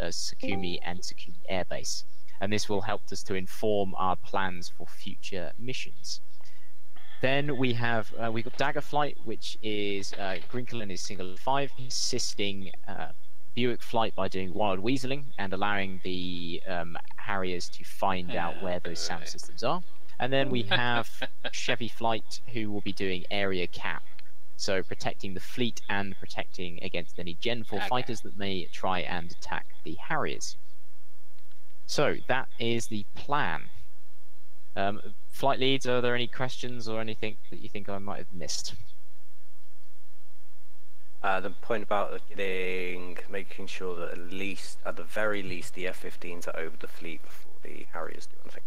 Sakumi and Sakumi Air Base. And this will help us to inform our plans for future missions. Then we've got Dagger Flight, which is Grinkelin is single 5, assisting Buick Flight by doing wild weaseling and allowing the Harriers to find out where those sound systems are. And then we have Chevy Flight, who will be doing area cap, so protecting the fleet and protecting against any Gen 4 fighters that may try and attack the Harriers. So that is the plan. Flight leads, are there any questions or anything that you think I might have missed? The point about making sure that at the very least, the F-15s are over the fleet before the Harriers do anything.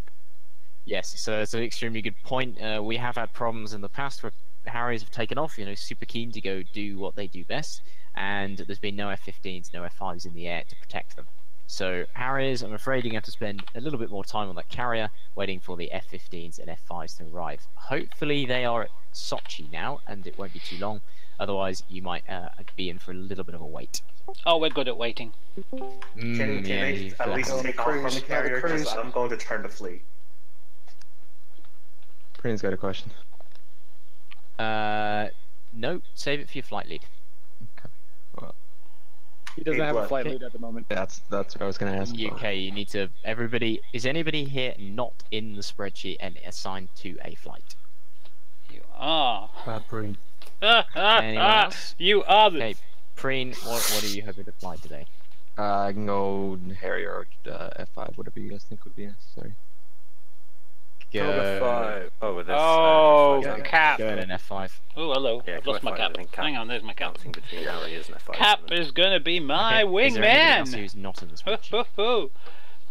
Yes, so it's an extremely good point. We have had problems in the past where Harriers have taken off, super keen to go do what they do best, and there's been no F-15s, no F-5s in the air to protect them. So Harriers, I'm afraid you're going to have to spend a little bit more time on that carrier, waiting for the F-15s and F-5s to arrive. Hopefully they are at Sochi now, and it won't be too long. Otherwise, you might be in for a little bit of a wait. Oh, we're good at waiting. Can they at least take off from the carrier? Because I'm going to turn the fleet. Preen's got a question. No, save it for your flight lead. Okay. Well, he doesn't have a flight lead at the moment. That's what I was going to ask. Okay, you need to. Is anybody here not in the spreadsheet and assigned to a flight? You are. Preen. Anyone else? You are the. Okay, Preen, what are you hoping to fly today? I can go Harrier or F5, whatever you guys think would be necessary. Go. Cap. Go in an F5. Oh, hello. Yeah, I've lost my cap. Hang on, there's my cap. Cap is gonna be my wingman. Is there anyone else who's not in the spreadsheet?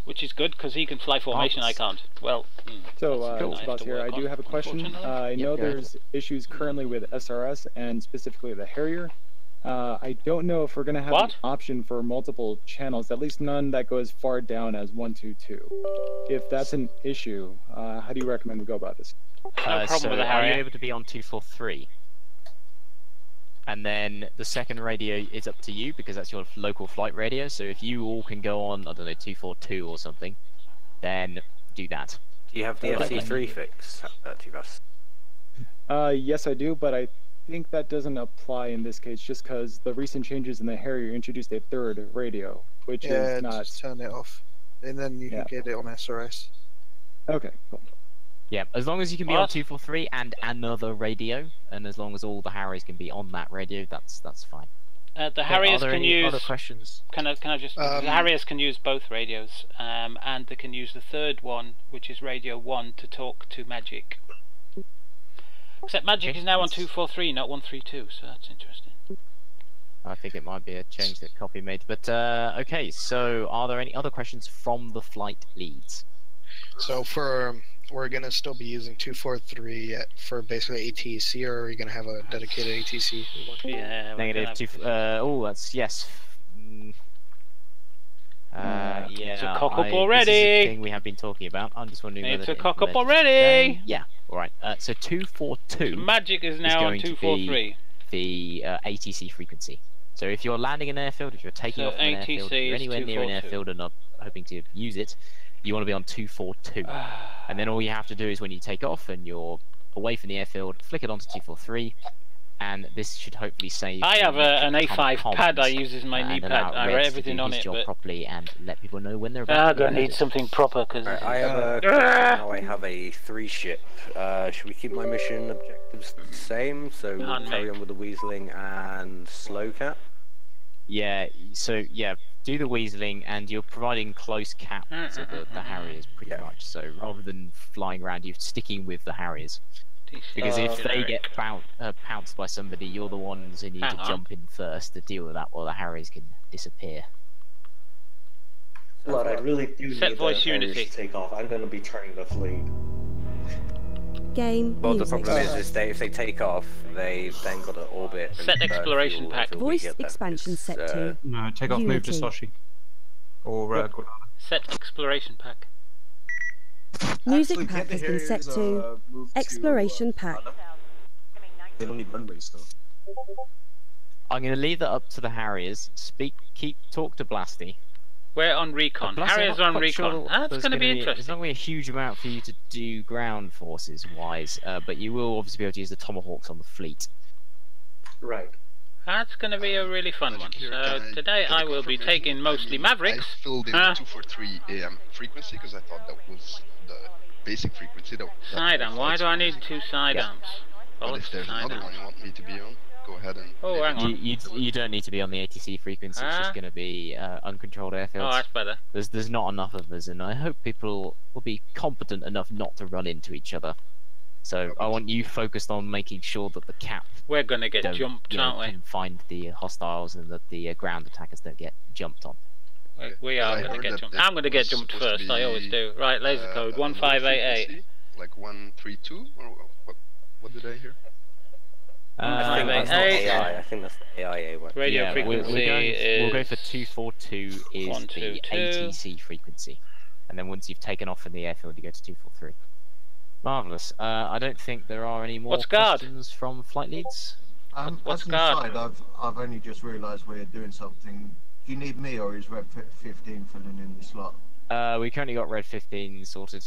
Which is good because he can fly formation. I can't. Well. So, Boss here, I do have a question. I know there's issues currently with SRS and specifically the Harrier. I don't know if we're going to have an option for multiple channels, at least none that go as far down as 122. If that's an issue, how do you recommend we go about this? No problem with the Are Harrier. you able to be on 243? And then the second radio is up to you because that's your local flight radio. So if you all can go on, I don't know, 242 or something, then do that. Do you have the FC3 fix, Tivas? Yes, I do, but I think that doesn't apply in this case just because the recent changes in the Harrier introduced a third radio, which is not... just turn it off, and then you can get it on SRS. Okay, cool. Yeah, as long as you can be on 243 and another radio, and as long as all the Harriers can be on that radio, that's fine. The Harriers can use. Other questions? Can I just? The Harriers can use both radios, and they can use the third one, which is Radio 1, to talk to Magic. Except Magic is now on 243, not 132, so that's interesting. I think it might be a change that Copy made, but okay. So, are there any other questions from the flight leads? So we're gonna still be using 243 for basically ATC, or are we gonna have a dedicated ATC? Yeah. Negative 2. Oh, that's yes. Yeah. It's a cock up already. This is a thing we have been talking about. I'm just wondering whether it's a cock up already. Yeah. All right. So 242. So Magic is now on 243. The ATC frequency. So if you're landing an airfield, if you're taking off an airfield, if you're anywhere near an airfield and not hoping to use it, you want to be on 242. And then all you have to do is when you take off and you're away from the airfield, flick it onto 243, and this should hopefully save. I have an A5 pad I use as my knee pad. I write everything on it, but properly and let people know when they're about. I need something proper because I have now I have a 3-ship. Should we keep my mission objectives the same? So we'll carry on with the weaseling and slow cap. Yeah. So yeah. Do the weaseling, and you're providing close cap to the Harriers pretty much. So rather than flying around, you're sticking with the Harriers. Because if they get pounced by somebody, you're the ones who need to jump in first to deal with that, while the Harriers can disappear. But I really do need the Harriers to take off. I'm going to be turning the fleet. Game. Well, the problem is if they take off, they've then got to orbit. Set exploration pack. Voice expansion set to. No, take off. Move to Sochi. Or Guadalajara. Set exploration pack. Music pack has been set to exploration pack. They don't need runways though. I'm going to leave that up to the Harriers. Talk to Blasty, We're on recon. Harriers are on recon. Sure that's going to be interesting. There's not going to be a huge amount for you to do ground forces wise, but you will obviously be able to use the Tomahawks on the fleet. Right. That's going to be a really fun one. So today I will be taking mostly Mavericks. I filled in the 243 AM frequency because I thought that was the basic frequency. Sidearm. Why do I need 2 sidearms? But if there's another one you want me to be on, go ahead and... Oh, hang on. You don't need to be on the ATC frequency. It's just going to be uncontrolled airfields. Oh, that's better. There's not enough of us, and I hope people will be competent enough not to run into each other. So I want you focused on making sure that the cap. We're going to get jumped, aren't we? Can find the hostiles and that the ground attackers don't get jumped on. We are going to get jumped. I'm going to get jumped first. I always do. Right, laser code 1588. Like 132, or what did I hear? I think that's not AI. I think that's the AIA one. Radio frequency we'll go for 242 is the ATC frequency, and then once you've taken off in the airfield, you go to 243. Marvellous. I don't think there are any more questions from flight leads. What's guard? I've only just realised we're doing something. Do you need me, or is Red 15 filling in the slot? We currently got Red 15 sorted.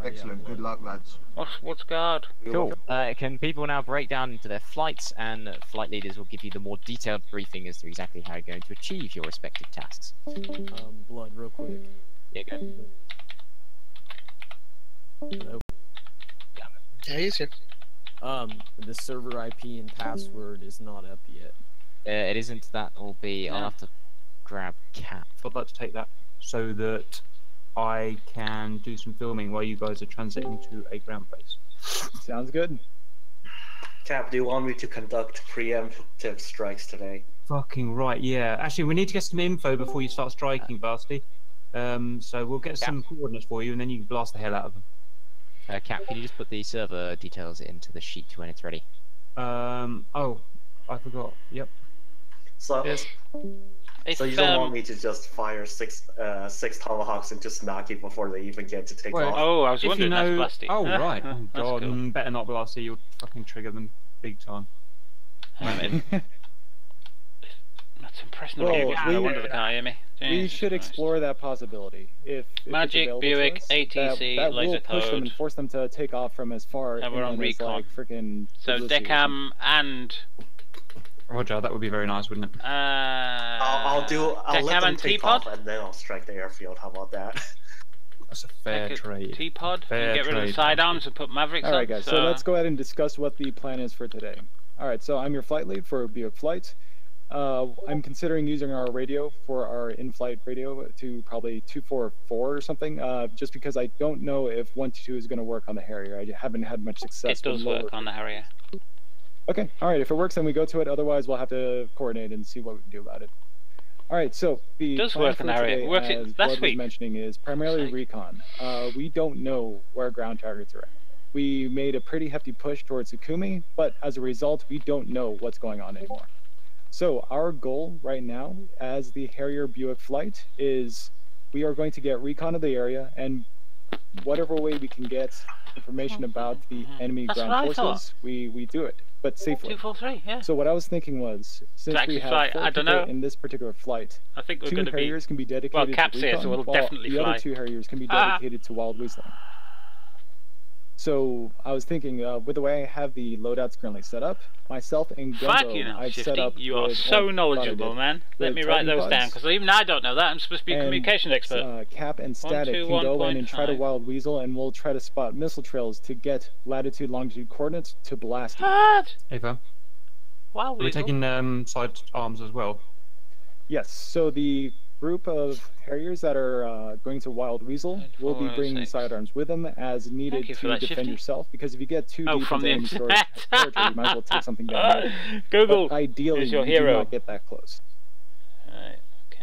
Excellent. Good luck, lads. What's guard? Cool. Can people now break down into their flights, and flight leaders will give you the more detailed briefing as to exactly how you're going to achieve your respective tasks. Blood, real quick. Yeah, go. Hello. Yeah, he's here. The server IP and password is not up yet. It isn't. That will be. I'll have to grab Cap. I'd like to take that so that I can do some filming while you guys are transiting to a ground base. Sounds good. Cap, do you want me to conduct preemptive strikes today? Fucking right, yeah. Actually, we need to get some info before you start striking, Basti. So we'll get some coordinates for you, and then you can blast the hell out of them. Cap, can you just put the server details into the sheet when it's ready? Oh, I forgot. Yep. So, so you don't want me to just fire six Tomahawks into Snaki before they even get to take off? Oh, I was wondering, that's Blasty. Oh, right. Oh, God, cool. Better not Blasty, you'll fucking trigger them big time. That's impressive. No wonder they can't hear me. We should explore that possibility. If Magic, Buick, ATC, that laser will push them and force them to take off from as far and we're on recon. Like freaking so Decam and Roger, that would be very nice, wouldn't it? I'll let them take off and then I'll strike the airfield. How about that? That's a fair trade. T-pod, get rid of the sidearms and put Mavericks on. Alright guys, so let's go ahead and discuss what the plan is for today. Alright, so I'm your flight lead for Buick Flight. I'm considering using our radio for our in-flight radio to probably 244 or something, just because I don't know if 122 is going to work on the Harrier. I haven't had much success. It does work on the Harrier. Okay, alright, if it works then we go to it, otherwise we'll have to coordinate and see what we can do about it. Alright, so the does plan work for on the Harrier. today, Works as Blood was mentioning, is primarily recon. We don't know where ground targets are at. We made a pretty hefty push towards Sukumi, but as a result, we don't know what's going on anymore. So our goal right now, as the Harrier Buick Flight, is we are going to get recon of the area, and whatever way we can get information about the enemy ground forces, we do it, but safely. 243, yeah. So what I was thinking was, since we have 4 people in this particular flight, I think we're 2 Harriers can be dedicated to recon, so we'll definitely the other 2 Harriers can be dedicated to wild weaseling. So I was thinking, with the way I have the loadouts currently set up, myself and Gumbo, I've set up. You are so knowledgeable, man. Let me write those down, because even I don't know that. I'm supposed to be a communication expert. Cap and Static can go in and try to wild weasel, and we'll try to spot missile trails to get latitude, longitude coordinates to blast. What? Ava. Wild weasel. We're taking side arms as well. Yes. So the group of Harriers that are going to wild weasel will be bringing sidearms with them as needed to defend yourself, because if you get too deep into enemy territory, you might as well take something down there. Google, but ideally, is your you hero. do not get that close. Right, okay.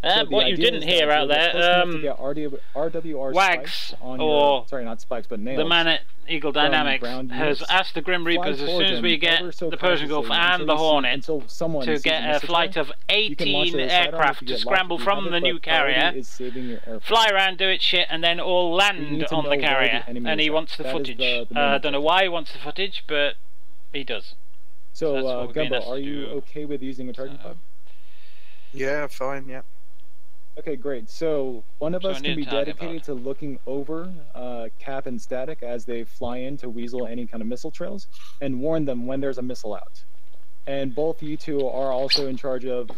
So what you didn't hear out there, to get RWR Wags, spikes on or sorry, not spikes, but nails. The man at Eagle Dynamics has asked the Grim Reapers, as soon as we get the Persian Gulf and the Hornet, to get a flight of 18 aircraft to scramble from the new carrier, fly around, do its shit, and then all land on the carrier. And he wants the footage. I don't know why he wants the footage, but he does. So, Gumbo, are you okay with using a target pod? Yeah, fine, yeah. Okay, great. So one of us can be dedicated to looking over Cap and Static as they fly in to weasel any kind of missile trails and warn them when there's a missile out. And both you two are also in charge of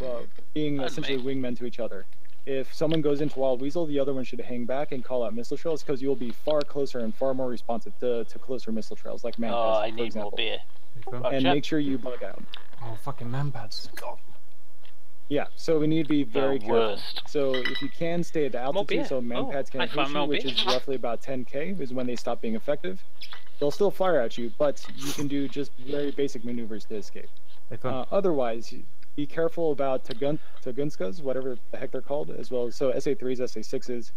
being essentially wingmen to each other. If someone goes into Wild Weasel, the other one should hang back and call out missile trails because you'll be far closer and far more responsive to closer missile trails like man pads, I need more beer. And make sure you bug out. Oh, fucking man pads. God. Yeah, so we need to be very careful. So if you can stay at altitude so manpads can't hit you, which is roughly about 10K, is when they stop being effective. They'll still fire at you, but you can do just very basic maneuvers to escape. Otherwise, be careful about Tugunskas, whatever the heck they're called, as well as SA3s, SA6s,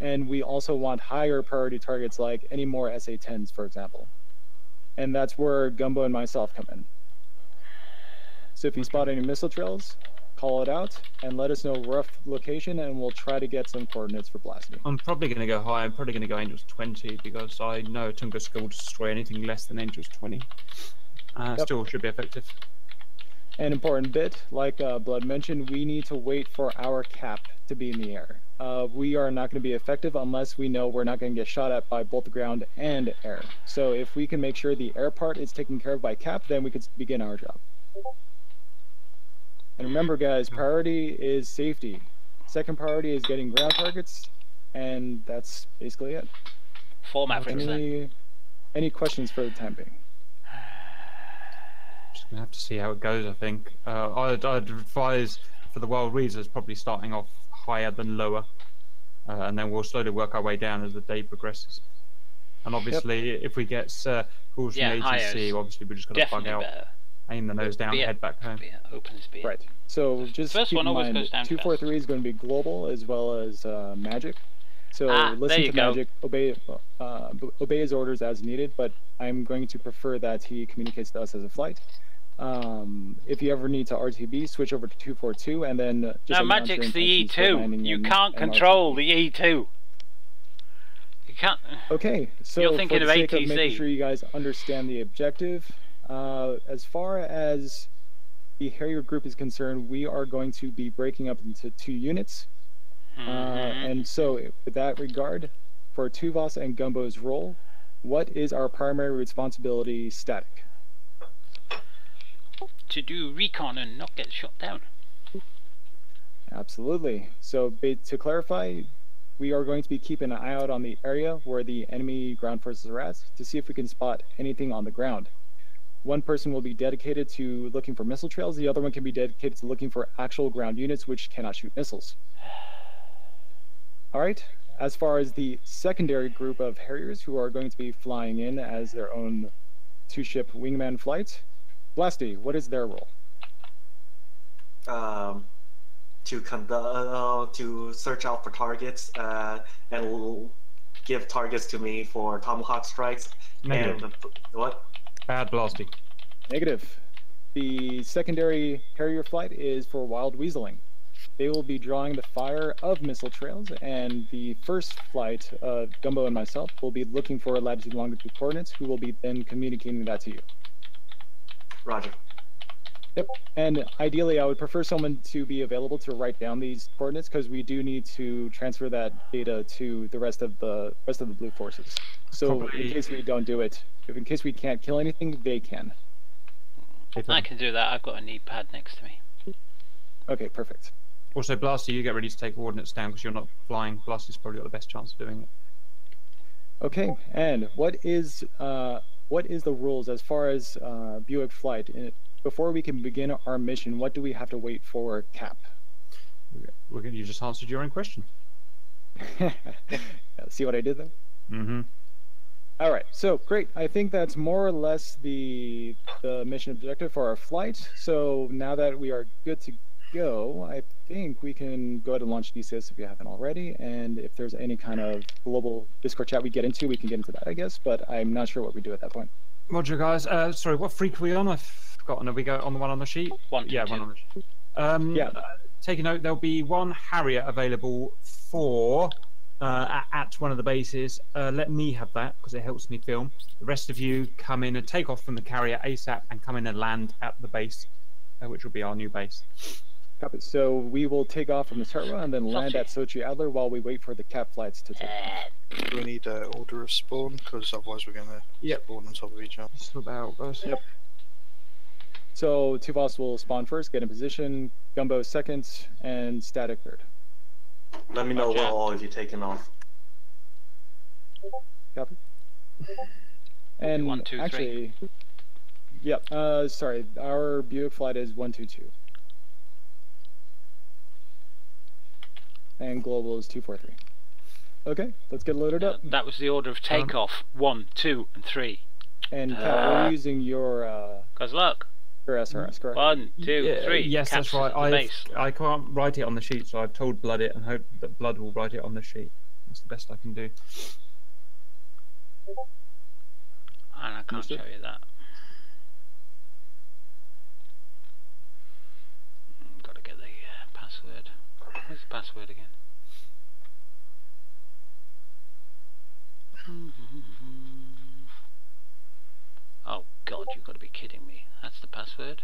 and we also want higher priority targets like any more SA10s, for example. And that's where Gumbo and myself come in. So if you spot any missile trails, call it out and let us know rough location, and we'll try to get some coordinates for blasting. I'm probably going to go high. I'm probably going to go Angels 20 because I know Tunguska will destroy anything less than Angels 20. Still should be effective. An important bit, like Blood mentioned, we need to wait for our cap to be in the air. We are not going to be effective unless we know we're not going to get shot at by both the ground and air. So if we can make sure the air part is taken care of by cap, then we could begin our job. And remember, guys, priority is safety. Second priority is getting ground targets, and that's basically it. Full Mavericks. Any questions for the time being? Just gonna have to see how it goes. I think I'd advise for the Wild Weasels probably starting off higher than lower, and then we'll slowly work our way down as the day progresses. And obviously, if we get calls from the ATC, obviously we just got to bug out. Better. Aim the nose down, head back home. Right. So just keep in mind, 243 is going to be global as well as magic. So listen to magic, obey his orders as needed, but I'm going to prefer that he communicates to us as a flight. If you ever need to RTB, switch over to 242, and then just magic's the E2. You can't control the E2. You can't. Okay, so you're thinking for the of sake of making sure you guys understand the objective. As far as the Harrier group is concerned, we are going to be breaking up into 2 units. And so, with that regard, for Tuvas and Gumbo's role, what is our primary responsibility static? To do recon and not get shot down. Absolutely. So, to clarify, we are going to be keeping an eye out on the area where the enemy ground forces are at to see if we can spot anything on the ground. One person will be dedicated to looking for missile trails. The other one can be dedicated to looking for actual ground units which cannot shoot missiles. All right. As far as the secondary group of Harriers who are going to be flying in as their own 2-ship wingman flight, Blasty, what is their role? To search out for targets and give targets to me for tomahawk strikes. Negative. And what? Bad Blasty. Negative. The secondary Harrier flight is for wild weaseling. They will be drawing the fire of missile trails, and the first flight, Gumbo and myself, will be looking for latitude and longitude coordinates, who will be then communicating that to you. Roger. Yep, and ideally I would prefer someone to be available to write down these coordinates because we do need to transfer that data to the rest of the blue forces. So in case we don't do it, in case we can't kill anything, they can. I can do that. I've got a knee pad next to me. Okay, perfect. Also, Blasty, you get ready to take coordinates down because you're not flying. Blasty's probably got the best chance of doing it. Okay, and what is the rules as far as Buick flight? Before we can begin our mission, what do we have to wait for cap? You just answered your own question. See what I did there? Mm-hmm. All right, so great. I think that's more or less the mission objective for our flight. So now that we are good to go, I think we can go ahead and launch DCS if you haven't already. And if there's any kind of global Discord chat we get into, we can get into that, I guess. But I'm not sure what we do at that point. Roger, guys. Sorry, what freak are we on? I've forgotten. Have we go on the one on the sheet? One on the sheet. Yeah. Take a note. There'll be 1 Harrier available for at one of the bases. Let me have that because it helps me film. The rest of you come in and take off from the carrier ASAP and come in and land at the base, which will be our new base. Copy. So we will take off from the Tarwa and then land at Sochi Adler while we wait for the cap flights to take off. Do we need an order of spawn? Because otherwise we're going to spawn on top of each other. Just about, guys. Yep. So Tuvos will spawn first, get in position, Gumbo second, and Static third. Let me know what all of you taking off. Copy. And 1, 2, 3. actually, yep. Sorry, our Buick flight is 122. And global is 243. Okay, let's get loaded up. That was the order of takeoff. 1, 2, and 3. And Kat, we're using your Cause look. Your SRS, correct? 1, 2, 3. Yes, that's right. I can't write it on the sheet, so I've told Blood it and hope that Blood will write it on the sheet. That's the best I can do. And I can't show you that. Got to get the password. Where's the password again? Oh God, you've got to be kidding me. That's the password?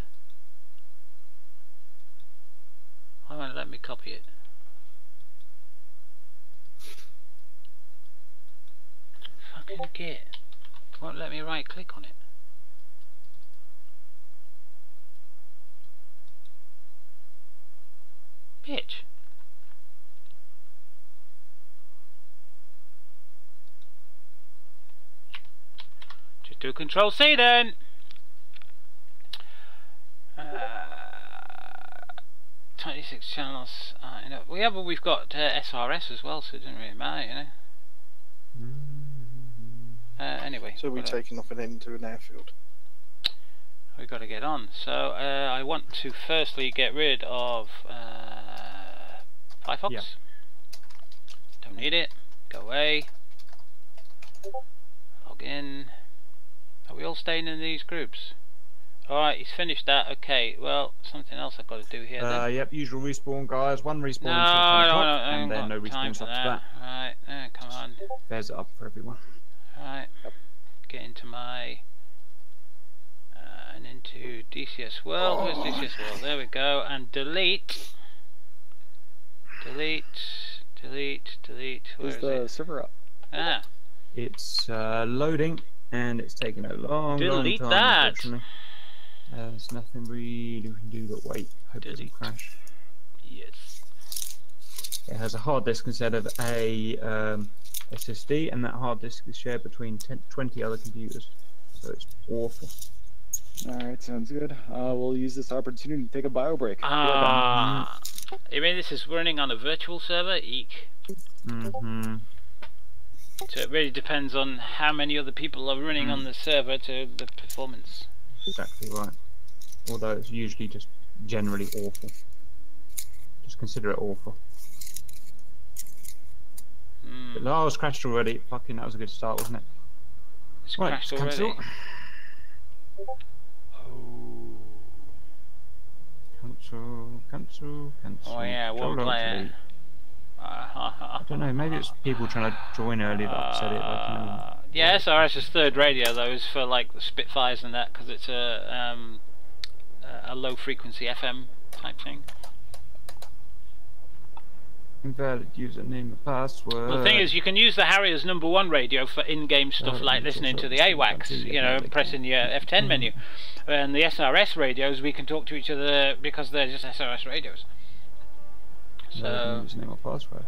Why won't it let me copy it? Fucking git. Won't let me right click on it. Bitch. Just do Control-C then. 26 channels. You know, but we've got SRS as well, so it doesn't really matter, you know. Anyway. So we're taking off and into an airfield. We've got to get on. So I want to firstly get rid of Firefox. Yeah. Don't need it. Go away. Log in. Are we all staying in these groups? Alright, he's finished that. Okay, well, something else I've got to do here then. Yep, usual respawn, guys. One respawn and then no respawns after that. Alright, come on. There's it up for everyone. Alright, get into my... and into DCS World. Where's DCS World? There we go. And delete. Delete. Where is the server up? Ah. It's loading, and it's taking a long time. Delete that. There's nothing really we can do but wait. Hope it doesn't crash. Yes. It has a hard disk instead of a SSD, and that hard disk is shared between 20 other computers. So it's awful. Alright, sounds good. We'll use this opportunity to take a bio break. You mean this is running on a virtual server? Eek. Mm-hmm. So it really depends on how many other people are running on the server to the performance. Exactly right. Although it's usually just generally awful. Just consider it awful. But Lars crashed already. Fucking, that was a good start, wasn't it? It's crashed already. Cancel. Oh yeah, one player. I don't know, maybe it's people trying to join early that upset it. Yeah, SRS's third radio though is for like the Spitfires and that, because it's a low frequency FM type thing. Invalid username and password. Well, the thing is, you can use the Harrier's #1 radio for in-game stuff like listening to the AWACS, you know, and pressing your F10 menu. And the SRS radios, we can talk to each other because they're just SRS radios. So. Username or password.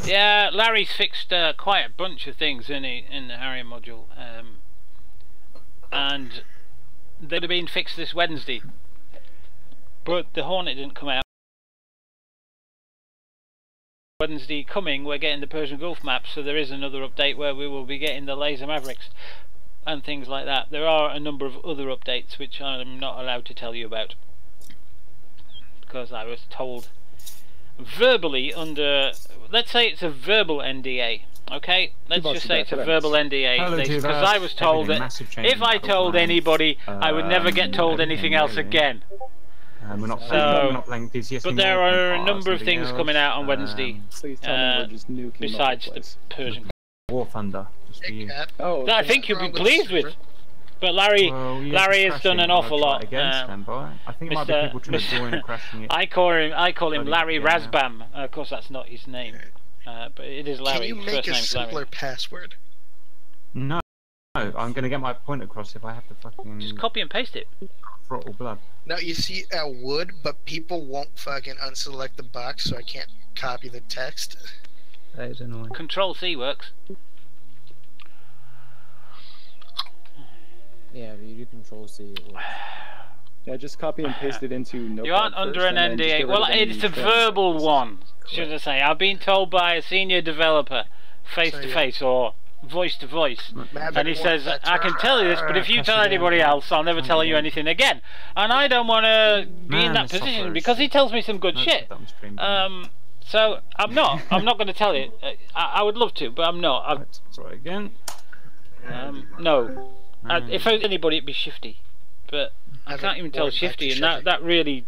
Yeah, Larry's fixed quite a bunch of things in the Harrier module, and they'd have been fixed this Wednesday, but the Hornet didn't come out. Wednesday coming, we're getting the Persian Gulf map, so there is another update where we will be getting the Laser Mavericks and things like that. There are a number of other updates which I'm not allowed to tell you about because I was told verbally under, let's say it's a verbal NDA, okay? Let's just say it's a verbal NDA, because I was told that if I told anybody, I would never get told anything else again. we're not playing DCS but anymore. there are a number of things coming out on Wednesday. Please tell me we're just nuking besides the Persian War Thunder. Just for you. Oh, that I think you'll be pleased with. But Larry has done an awful lot. I think it might be people trying to join and crashing it. I call him Larry Razbam. Of course, that's not his name, but it is Larry. Can you make a simpler password? No, I'm going to get my point across if I have to fucking just copy and paste it. Throttle blood. No, you see, I would, but people won't fucking unselect the box, so I can't copy the text. That is annoying. Control C works. Yeah, but you do Control C. It works. Yeah, just copy and paste it into Notepad. You aren't under an NDA. Well, it's a verbal one, should I say. I've been told by a senior developer, face to face or voice to voice, and he says, I can tell you this, but if you tell anybody else, I'll never tell you anything again. And I don't want to be in that position because he tells me some good shit. So I'm not going to tell it. I would love to, but I'm not. Sorry again. No. If I was anybody, it'd be Shifty, but I can't even tell Shifty, and that really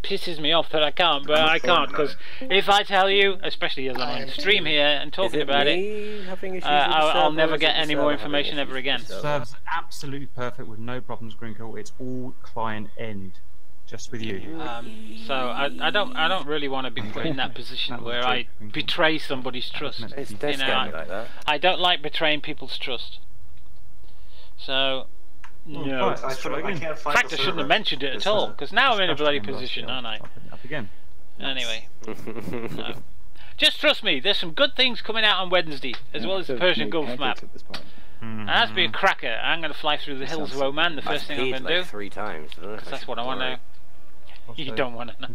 pisses me off that I can't. But I can't because if I tell you, especially as I'm on stream here and talking about it, I'll never get any more information ever again. Serves absolutely perfect with no problems, Grinkle. It's all client end, just with you. So I don't really want to be put in that position where I betray somebody's trust. You know, I don't like betraying people's trust. So, no. In fact, I shouldn't have mentioned it at all, because now I'm in a bloody position, aren't I? Up again. Anyway. No. Just trust me, there's some good things coming out on Wednesday, as well as the Persian Gulf map. And that's be a cracker. I'm going to fly through the hills of Oman, the first thing I'm going to do. 3 times. Because that's what I want to know. You don't want to know.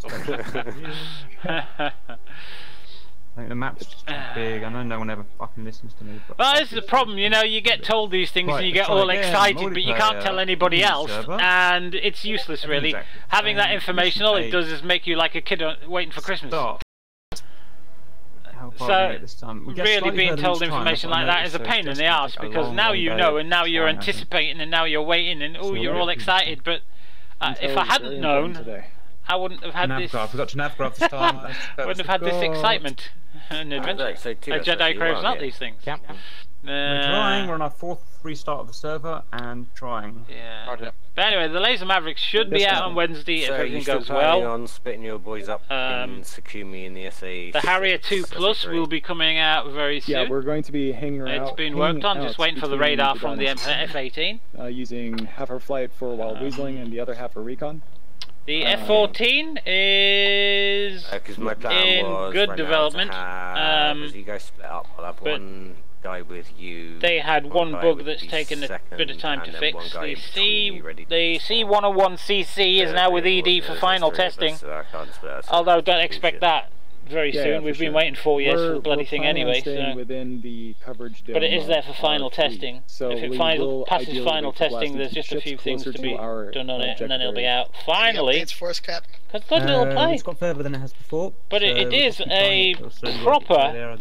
I think the map's just too big. I know no one ever fucking listens to me. But well, this is the problem, you know, you get told these things and you get all excited, but you can't tell anybody else, and it's useless, really. Having that information, all it does is make you like a kid waiting for Christmas. So, really being told information like that is a pain in the arse, because now you know, and now you're anticipating, and now you're waiting, and oh, you're all excited, but if I hadn't known, I wouldn't have had this. I forgot to navgraph this time. Wouldn't have had this excitement and adventure. So a Jedi craves not these things. Yep. We're trying. We're on our 4th restart of the server and trying. Yeah. But anyway, the Laser Mavericks should be out on Wednesday if everything goes well. So on splitting your boys up in Sakumi and the SA. The Harrier 2 Plus will be coming out very soon. Yeah, we're going to be hanging around. It's been worked on, just waiting for the radar from the F-18. Using half our flight for wild weaseling and the other half for recon. The F-14 is in good development. You guys split up. I'll have one guy with you. They had one bug that's taken a bit of time to fix. The C101CC is now with ED for final testing. Although don't expect that very soon. We've been waiting 4 years for the bloody thing anyway. So. Within the coverage but it is there for final testing. So if it passes final testing, there's just a few things to be done on it, and then it'll be out. Finally, because good little play. It's got further than it has before. But it is a proper.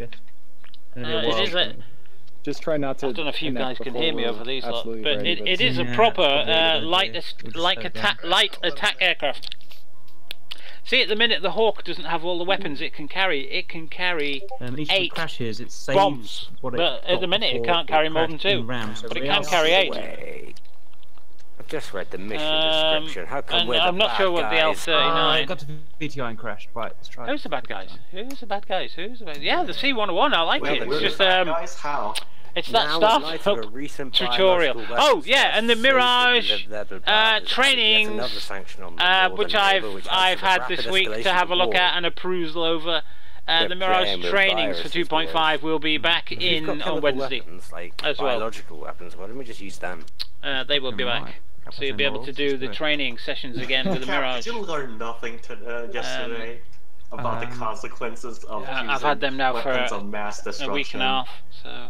Just try not to. I don't know if you guys can hear me over these, but it is a proper light attack aircraft. See, at the minute the Hawk doesn't have all the weapons it can carry. It can carry 8 crashes, it saves bombs, but at the minute it can't carry more than 2. But it can carry 8. I've just read the mission description. How come we're the I'm not sure what the L-39. I got to VTI and crashed. Right, let's try. Who's the bad guys? Who's the bad guys? Yeah, the C-101. I like it. It's just guys, how? It's that stuff tutorial. Oh yeah, and the Mirage trainings, which I've had this week to have a look at and a perusal over. The Mirage trainings for 2.5 will be back in on Wednesday as well. Biological weapons. Why don't we just use them? They will be back. So you'll be able to do the training sessions again with the Mirage. Did you learn nothing yesterday about the consequences of using I've had them now for of mass destruction? a week and a half. So.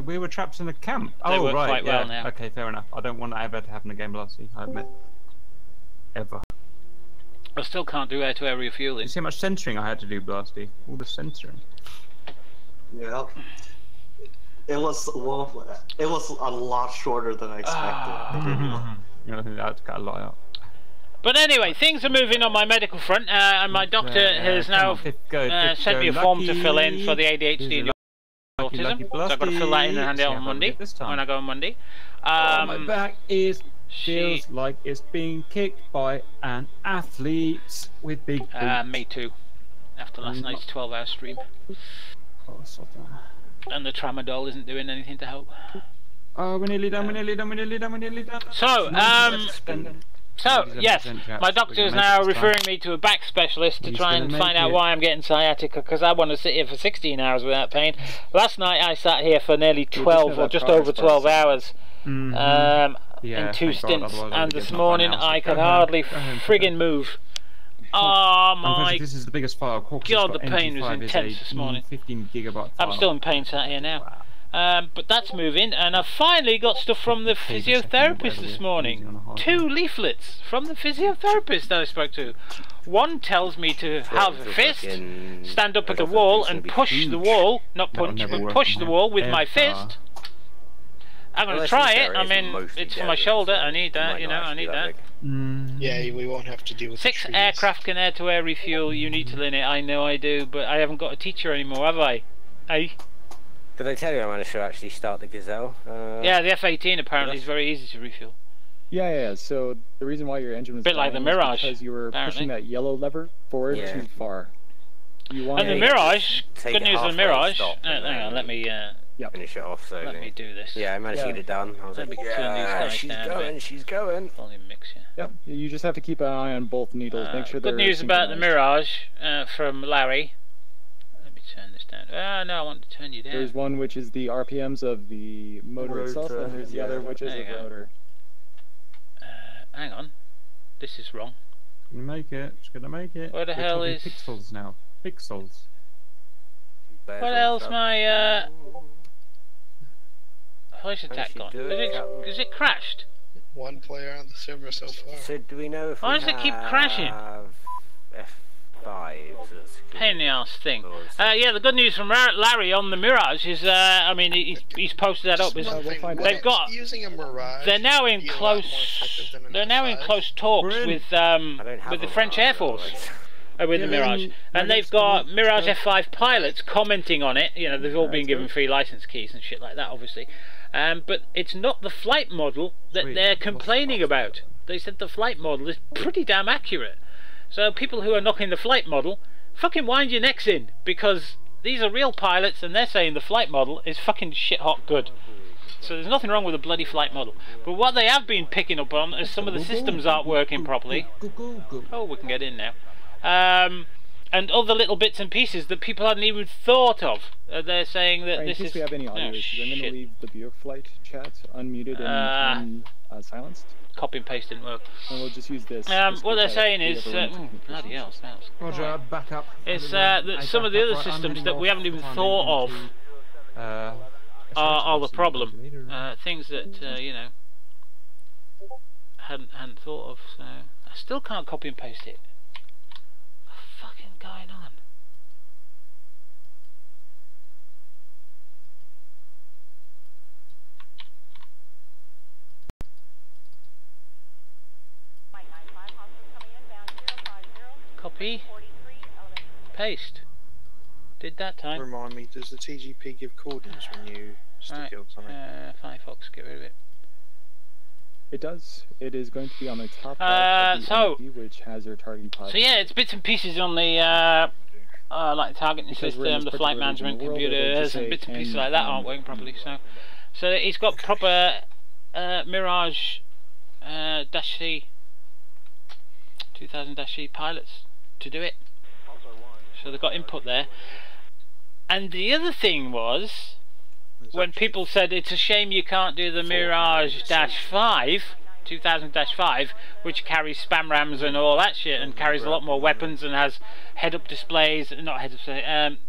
We were trapped in the camp. They work right, quite well now. Okay, fair enough. I don't want that ever to happen again, Blasty, I admit. Ever. I still can't do air-to-air refueling. You see how much censoring I had to do, Blasty? All the censoring. Yeah. It was a lot shorter than I expected. I think that's got a lot out. But anyway, things are moving on my medical front, and my doctor has now sent me a form to fill in for the ADHD and autism. So I've got to fill that in and hand it out on Monday, when I go on Monday. My back feels like it's being kicked by an athlete with big boots. Me too. After last night's 12-hour stream. And the tramadol isn't doing anything to help. Oh, we're nearly done, we're nearly done, we're nearly done, we're nearly done. So, yes, my doctor is now referring me to a back specialist to try and find out why I'm getting sciatica, because I want to sit here for 16 hours without pain. Last night I sat here for nearly 12 or just over 12 hours in 2 stints, and this morning I could hardly friggin' move. Oh my this is the biggest file. God, the pain was intense this morning. 15 gigabyte file. I'm still in pain sat here now. But that's moving, and I've finally got stuff from the physiotherapist this morning. 2 leaflets from the physiotherapist that I spoke to. One tells me to have a fist, stand up at the wall and push the wall, not punch, but push the wall with my fist. I'm going to try it. I mean, it's for my shoulder. I need that, you know, I need that. Yeah, we won't have to deal with 6 aircraft can air-to-air refuel. You need to learn it. I know I do, but I haven't got a teacher anymore, have I? Hey? Did I tell you I managed to actually start the Gazelle? Yeah, the F-18 apparently is very easy to refuel. Yeah. So the reason why your engine was a bit like the Mirage, because you were pushing that yellow lever forward too far. You want and the Mirage, good news on the Mirage. Hang on, let me finish it off slowly. Let me do this. Yeah, I managed to get it done. I was like, yeah, she's going. Volume mix, Yep. You just have to keep an eye on both needles. Make sure they're good news about the Mirage from Larry. Turn this down. No, I want to turn you down. There's one which is the RPMs of the motor itself, and there's the other which is the rotor. Hang on. This is wrong. It's gonna make it. It's gonna make it. Where the hell is... Pixels now. Pixels. What else my voice attack gone? Is it crashed? 1 player on the server so far. So do we know if why does it keep crashing? F5. Pain in the ass thing. Yeah, the good news from Larry on the Mirage is, I mean, he's posted that up. They've got. Using a Mirage. They're now in close. They're now in close talks with the French Air Force. With the Mirage, and they've got Mirage F5 pilots commenting on it. You know, they've all been given free license keys and shit like that, obviously. But it's not the flight model that they're complaining about. They said the flight model is pretty damn accurate. So people who are knocking the flight model, fucking wind your necks in, because these are real pilots and they're saying the flight model is fucking shit hot good. So there's nothing wrong with the bloody flight model. But what they have been picking up on is some of the systems aren't working properly. Oh, we can get in now. And other little bits and pieces that people hadn't even thought of. They're saying that this is... In case we have any audio issues, I'm going to leave the Buick flight chat unmuted and silenced. Copy and paste didn't work. And we'll just use this. What they're saying is... bloody hell, smells. Roger, back up. It's that some of the other systems that we haven't even thought of are the problem. Things that, you know, hadn't thought of. So I still can't copy and paste it. What's fucking going on? Copy, paste. Did that time. Remind me, does the TGP give coordinates when you stick it or something? Firefox, get rid of it. It does. It is going to be on the top right of the MFD, which has your targeting pod. So yeah, it's bits and pieces on the like the targeting system, the flight management computers, and bits and pieces like that aren't working properly. So it's got proper Mirage -C 2000-C pilots to do it. So they've got input there. And the other thing was, when people said it's a shame you can't do the Mirage-5, 2000-5, which carries spam rams and all that shit, and carries a lot more weapons and has head-up displays, not head-up displays,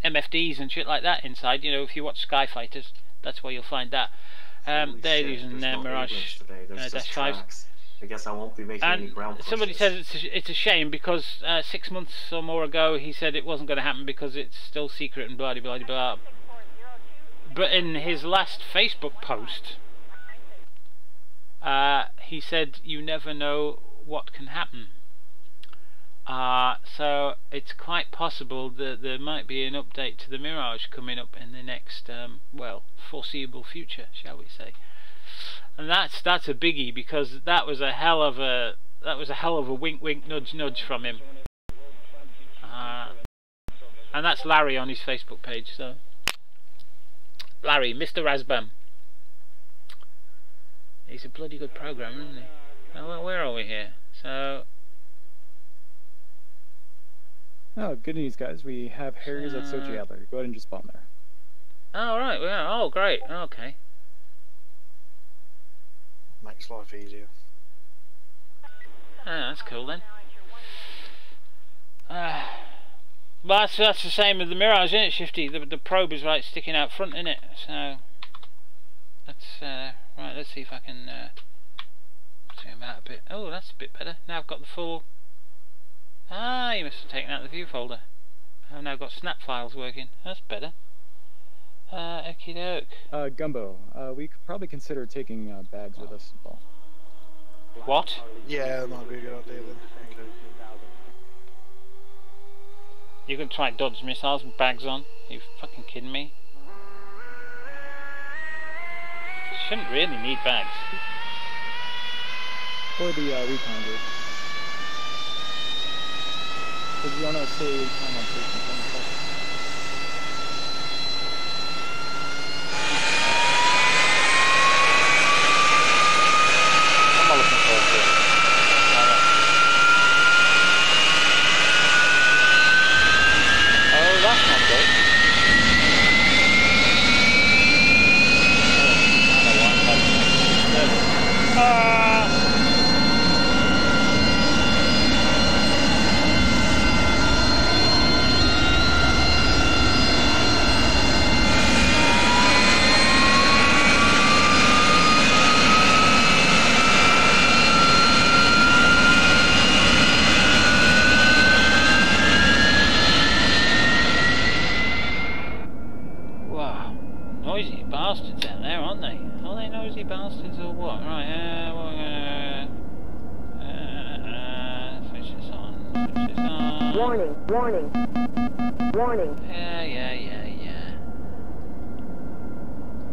MFDs and shit like that inside. You know, if you watch Skyfighters, that's where you'll find that. They're using Mirage-5s. I guess I won't be making any ground pushes. Somebody says it's a shame because 6 months or more ago he said it wasn't going to happen because it's still secret and blah blah blah. But in his last Facebook post, he said you never know what can happen. So it's quite possible that there might be an update to the Mirage coming up in the next, well, foreseeable future, shall we say? And that's a biggie, because that was a hell of a wink wink nudge nudge from him. And that's Larry on his Facebook page. So Larry, Mr. Razbam, he's a bloody good programmer, isn't he? Now, where are we here? So. Oh, good news, guys. We have Harriers at Sochi Adler. Go ahead and just spawn there. Oh, right. Yeah. Oh, great. Okay. Makes life easier. Ah, that's cool then. But that's the same with the Mirage, isn't it, Shifty? The probe is right sticking out front, isn't it? So that's right. Let's see if I can zoom out a bit. Oh, that's a bit better. Now I've got the full. Ah, you must have taken out the view folder. I've now got snap files working. That's better. Okie doke. Gumbo, we could probably consider taking bags with us as well. What? Yeah, that might be a good idea then. Okay. You can try dodge missiles with bags on? Are you fucking kidding me? Shouldn't really need bags. For the recon group. Because we want to save time on station. I'm not looking forward to it. Oh, that's not good. Bastards out there, aren't they? Are they nosy bastards or what? Right, switch this on. Switch this on. Warning, warning, warning. Yeah.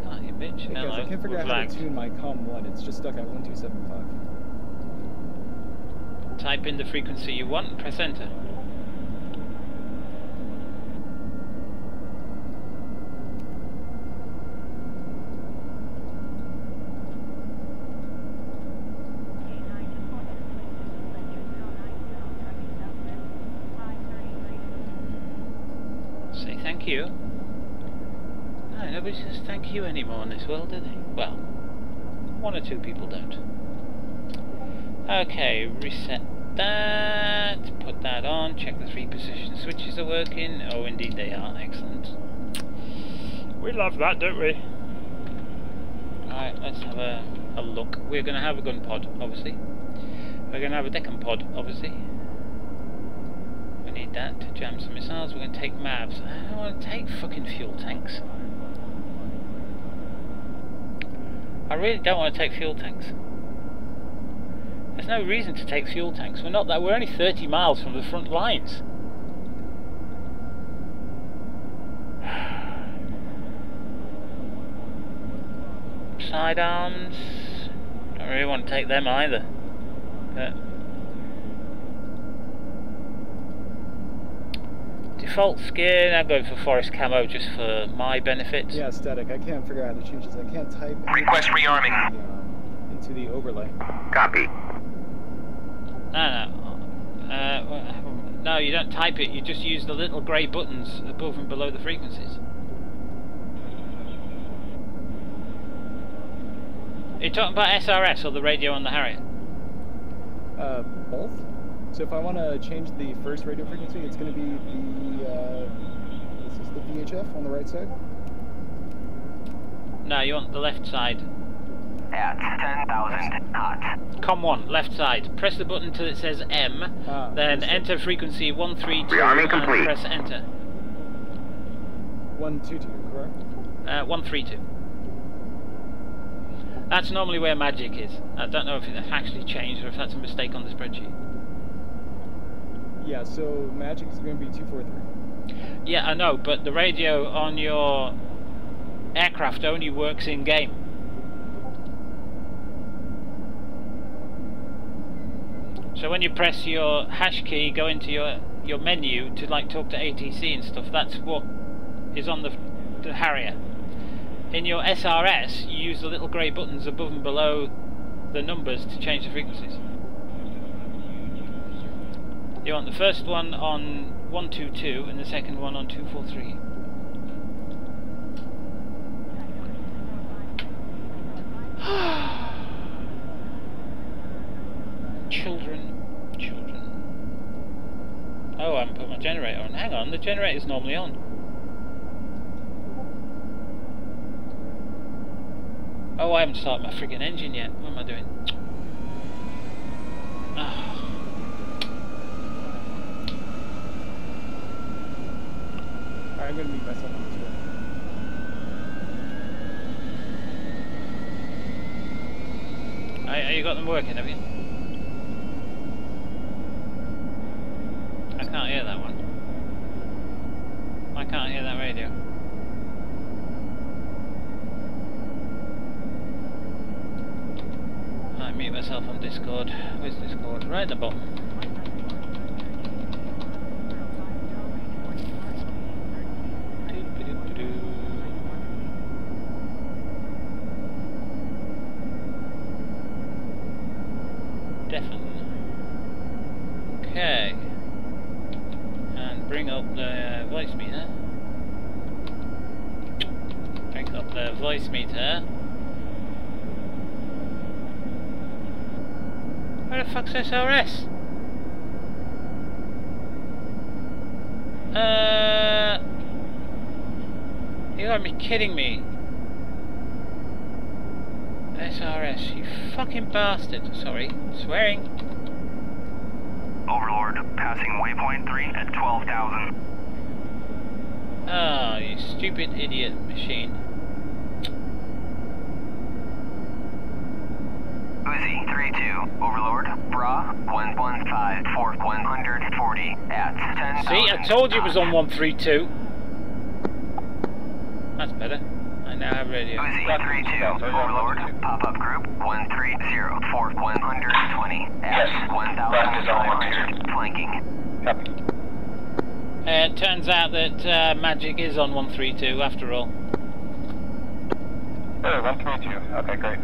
Can't you, bitch? Hey guys, I can't figure out how to tune my COM1. It's just stuck at 1275. Type in the frequency you want and press enter. Thank you. No, nobody says thank you anymore in this world, do they? Well, one or two people don't. Okay, reset that, put that on, check the 3 position switches are working. Oh, indeed they are. Excellent. We love that, don't we? Alright, let's have a look. We're going to have a gun pod, obviously. We're going to have a Deccan pod, obviously. We need that to jam some missiles. We're going to take MAVs. I don't want to take fucking fuel tanks. I really don't want to take fuel tanks. There's no reason to take fuel tanks. We're only 30 miles from the front lines. Sidearms. Don't really want to take them either. But default skin, I'm going for forest camo just for my benefit. Yeah, static. I can't figure out how to change this. I can't type. Request rearming. Into the overlay. Copy. No, you don't type it. You just use the little grey buttons above and below the frequencies. Are you talking about SRS or the radio on the Harrier? Both. So if I want to change the first radio frequency, it's going to be this is the VHF on the right side? No, you want the left side. At 10,000 knots. COM1, left side. Press the button till it says M, then enter frequency 132 Rearming complete. And press enter. 122, correct? 132. That's normally where magic is. I don't know if it actually changed or if that's a mistake on the spreadsheet. Yeah, so Magic is going to be 243. Yeah, I know, but the radio on your aircraft only works in game. So when you press your hash key, go into your menu to like talk to ATC and stuff, that's what is on the Harrier. In your SRS, you use the little grey buttons above and below the numbers to change the frequencies. You want the first one on 122 and the second one on 243. Children. Oh, I haven't put my generator on. Hang on, the generator's normally on. Oh, I haven't started my friggin' engine yet. What am I doing? Oh. Alright, I'm going to meet myself on this one. You got them working, have you? I can't hear that one. I can't hear that radio. I mute myself on Discord. Where's Discord? Right at the bottom. Deafened. Okay. And bring up the voice meter. Bring up the voice meter. Where the fuck's SRS? You gotta be kidding me. SRS, you fucking bastard. Sorry, swearing. Overlord, passing waypoint 3 at 12,000. Oh, you stupid idiot machine. Uzi 32, Overlord, Bra 115 for 140 at 10,000. See, I told you it was on 132. That's better. I now have radio. Uzi 32, Overlord, pop-up group 130 for 120 at 1,500 flanking. Copy. It turns out that Magic is on 132 after all. Oh, 132. Okay, great.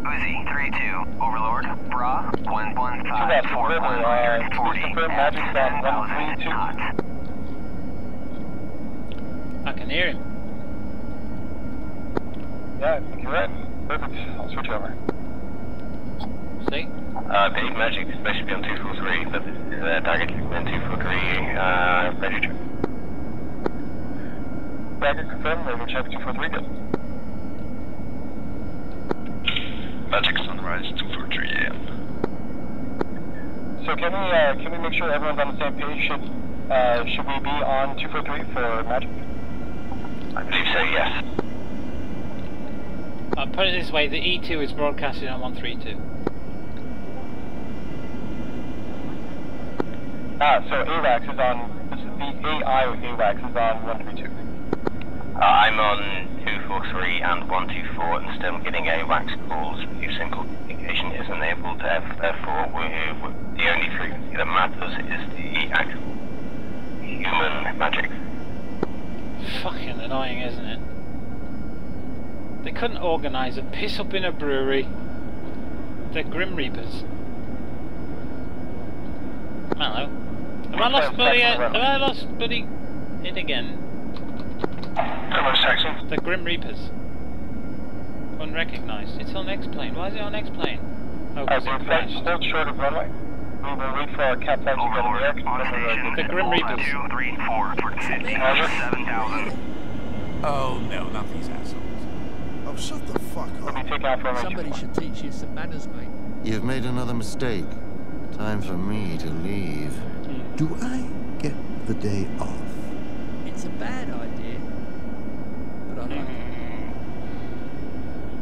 Uzi 32, Overlord, Bra 115 for 140 at 10,000 knots. I can hear him. Yeah, I think you're right. Perfect. I'll switch over. See? Paid Magic is supposed to be on 243, but target segment 243, ready check. Target confirmed, ready check 243, good. Magic Sunrise 243 AM. So can we make sure everyone's on the same page? Should we be on 243 for Magic? I believe so, yes. I'll put it this way, the E2 is broadcasted on 132. So AWACS is on, the AI AWACS is on 132. I'm on 243 and 124 and still getting AWACS calls. Using communication is enabled, therefore the only frequency that matters is the actual human magic. Fucking annoying, isn't it? They couldn't organise a piss up in a brewery. They're GrimReapers. Hello. Have I lost bloody it again? The GrimReapers. Unrecognised. It's on X-Plane. Why is it on X-Plane? Oh, because it crashed. Still short of runway. We will wait for our cap flight to get in the air. The GrimReapers. 2, 3, 4 for 7,000. Oh no, not these assholes. Oh, shut the fuck up. Somebody should teach you some manners, mate. You've made another mistake. Time for me to leave. Do I get the day off? It's a bad idea, but I like it.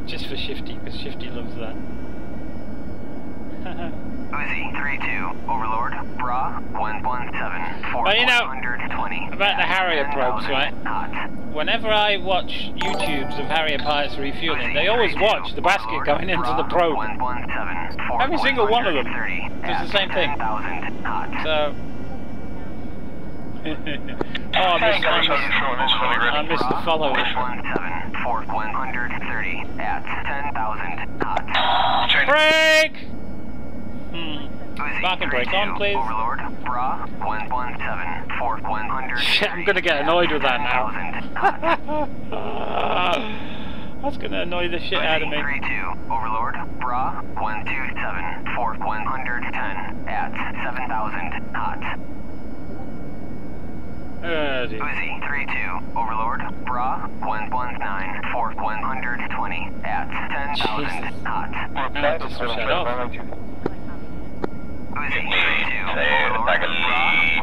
Just for Shifty, because Shifty loves that. Uzi 3-2, Overlord, Bra 117, 4 But you know, 120. about the Harrier probes, right? Whenever I watch YouTubes of Harrier pilots refueling, they always watch the basket going into the probe. Every single one of them does the same thing. So... oh, I missed the follow. 117, 130 at 10,000 knots. Break! Parking brake on, please. Overlord, Bra 117, 130. Shit, I'm gonna get annoyed with that now. That's gonna annoy the shit out of me. 3-2, Overlord, Bra 127, 110 at 7,000 knots. Uzi 3-2, Overlord, Bra 119, 120 at 10,000 knots. I just switch that off. Uzi 3-2, Overlord, Bra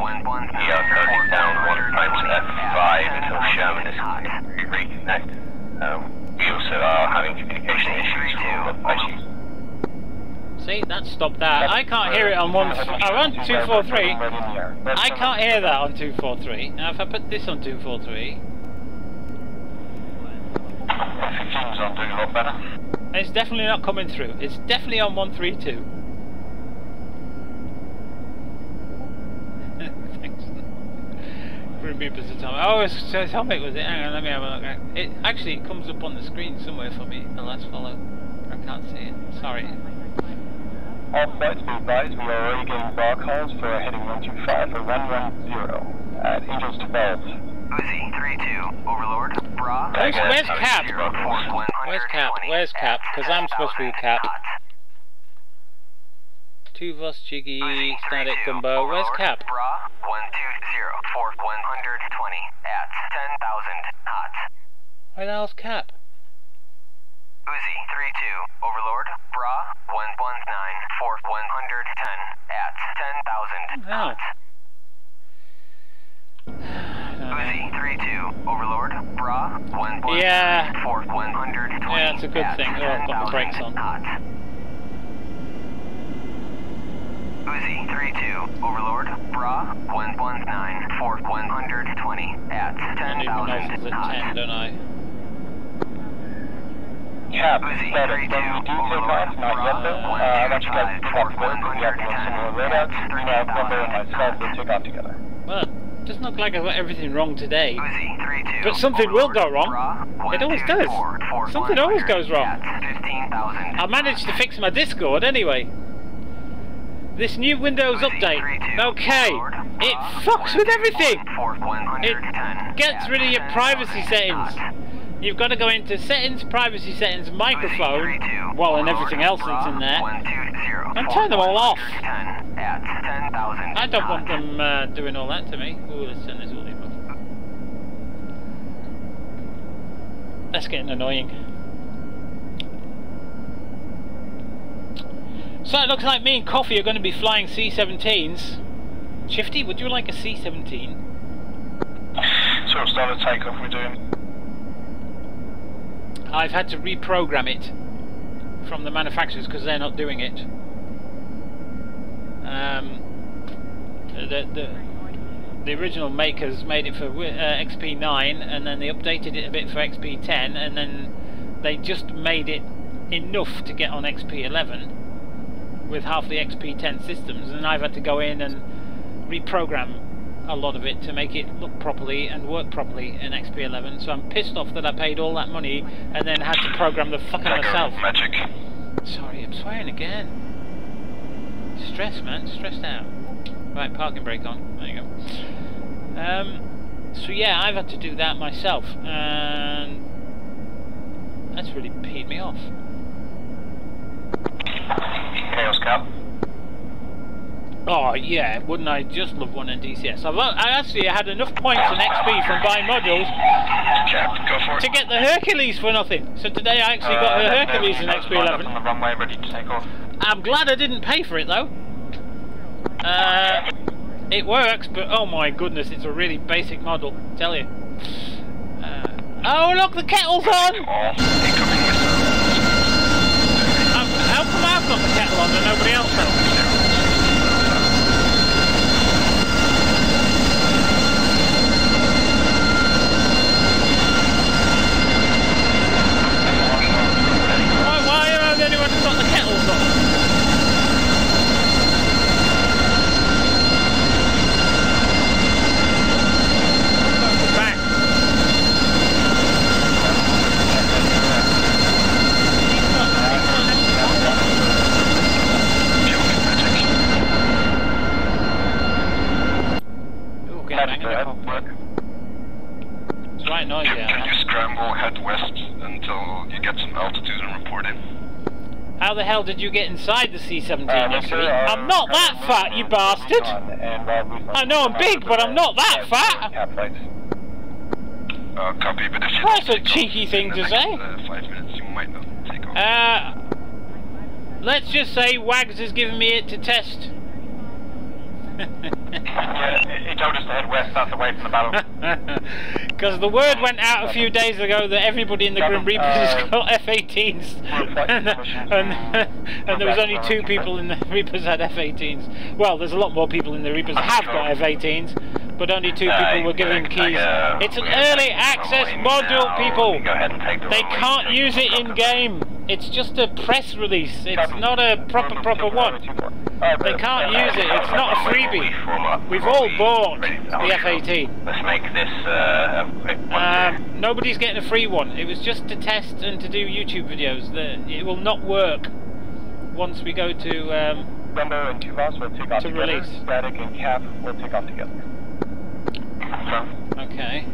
119, We are currently down 1 times F5 until Sherman is reconnected. We also are having communication issues with IC. See, that stopped that. I can't hear it on on 243. I can't hear that on 243. Now if I put this on 243, Seems I'm doing a lot better. it's definitely not coming through. It's definitely on 132. Thanks. GrimReapers Atomic. Oh, it's Atomic, was it? Hang on, let me have a look. It actually comes up on the screen somewhere for me. The last follow. I can't see it. Sorry. All flights be advised, we are already getting bar calls for heading 125 or 110 at Angels 12. Uzi 3-2, Overlord, Bra. Where's Cap? Where's Cap? Where's Cap? Because I'm supposed to be Cap. 2 Voss Jiggy, Static Gumbo. Where's Cap? Bra 120, 120 at 10,000 knots. Where the hell's Cap? Uzi 3-2, Overlord, Bra 119, 110 at 10,000 knots. Uzi 3-2, Overlord, Bra 119, yeah. 120 yeah, that's a good thing. Oh, I've got my brakes on. Uzi 3-2, Overlord, Bra 119, 120 at 10,000 knots. 10, don't I? Cap, Uzi 3-2, Overlord, Bra 125, 110 at 10,000 knots. Took off together. Well, it doesn't look like I've got everything wrong today. Uzi 3-2, but something will go wrong. It always does. Something always goes wrong. I managed to fix my Discord anyway. This new Windows update, okay, it fucks with everything. It gets rid of your privacy settings. You've got to go into settings, privacy settings, microphone, well, and everything else that's in there, and turn them all off. I don't want them doing all that to me. Ooh, let's turn this all off. That's getting annoying. So it looks like me and Coffee are going to be flying C-17s. Shifty, would you like a C-17? Sort of start a takeoff we're doing. I've had to reprogram it from the manufacturers because they're not doing it. The original makers made it for XP9 and then they updated it a bit for XP10 and then they just made it enough to get on XP11 with half the XP10 systems, and I've had to go in and reprogram a lot of it to make it look properly and work properly in XP11, so I'm pissed off that I paid all that money and then had to program the fucking myself. Magic. Sorry, I'm swearing again. Stress, man, stressed out. Right, parking brake on, there you go. So yeah, I've had to do that myself, and that's really peed me off. Chaos Cap. Oh yeah, wouldn't I just love one in DCS? I actually had enough points in XP from buying modules to get the Hercules for nothing. So today I actually got the Hercules in XP11. On the runway, ready to take off. I'm glad I didn't pay for it though. It works, but oh my goodness, it's a really basic model, I tell you. Oh look, the kettle's on! How come I've got the kettle on and nobody else has? right noisy out Can there. you scramble, head west until you get some altitude and report in? How the hell did you get inside the C-17 yesterday? I'm not that fat, you bastard! I know I'm big, but I'm not that fat! Copy, but if you That's a cheeky thing to say. 5 minutes, you might not take off. Let's just say Wags has given me it to test. Yeah, he told us to head west, that's away from the battle. Because the word went out a few days ago that everybody in the Grim Reapers has got F-18s. and there was only 2 people in the Reapers had F-18s. Well, there's a lot more people in the Reapers that have got F-18s, but only 2 people were given keys. It's an early access module, people! They can't use it in-game. It's just a press release. It's not a proper one. They can't use it. It's not a freebie. We've all bought the F-18. Let's make this a quick one. Nobody's getting a free one. It was just to test and to do YouTube videos. It will not work once we go to Brembo and 2 boss will take off together. Release. Static and Cap will take off together. Okay.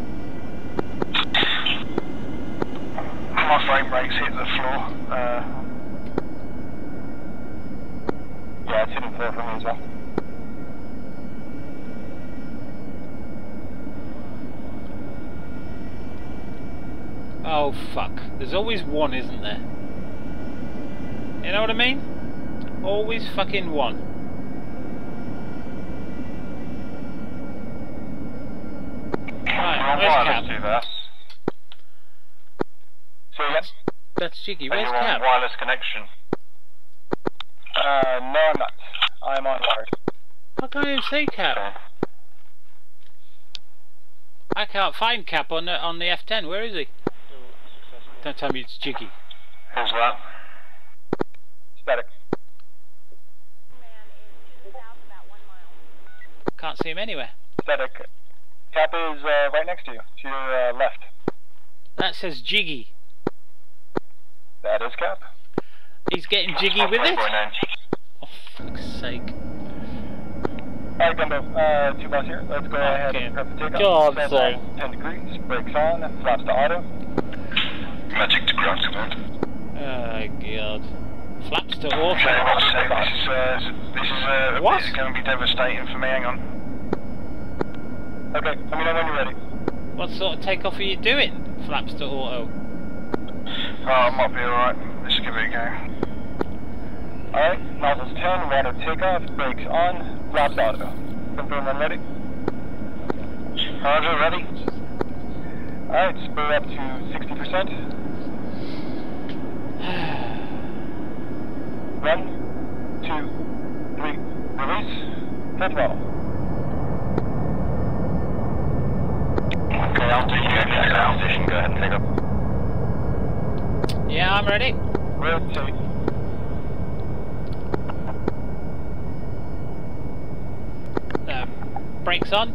My frame rate's hit the floor. Yeah, it's hitting the floor for me as well. Oh fuck. There's always one, isn't there? You know what I mean? Always fucking one. Right, where's Cap? So yes? That's Jiggy. Where's Are you Cap? on wireless connection? No, I'm not. I'm on wired. I can't even see Cap. I can't find Cap on the F10. Where is he? Don't tell me it's Jiggy. Who's that? Static. Can't see him anywhere. Static. Cap is right next to you, to your left. That says Jiggy. That is Cap. He's getting jiggy with it? Oh, fuck's sake. Alright, Gumbo, 2 boss here. Let's go ahead and prep the takeoff. God's sake. 10 degrees, brakes on, flaps to auto. Magic to ground command. Oh, God. Flaps to auto. This is going to be devastating for me, hang on. Okay, let me know when you're ready. What sort of takeoff are you doing? Flaps to auto. Oh, I might be alright. Let's give it a go. Alright, nozzles 10, radar takeoff, brakes on, flaps auto. Confirm when ready. Roger, ready. Alright, spur up to 60%. 1, 2, 3, release, full throttle. Okay, altitude, go ahead and take up. Yeah, I'm ready. Rotate. Brakes on.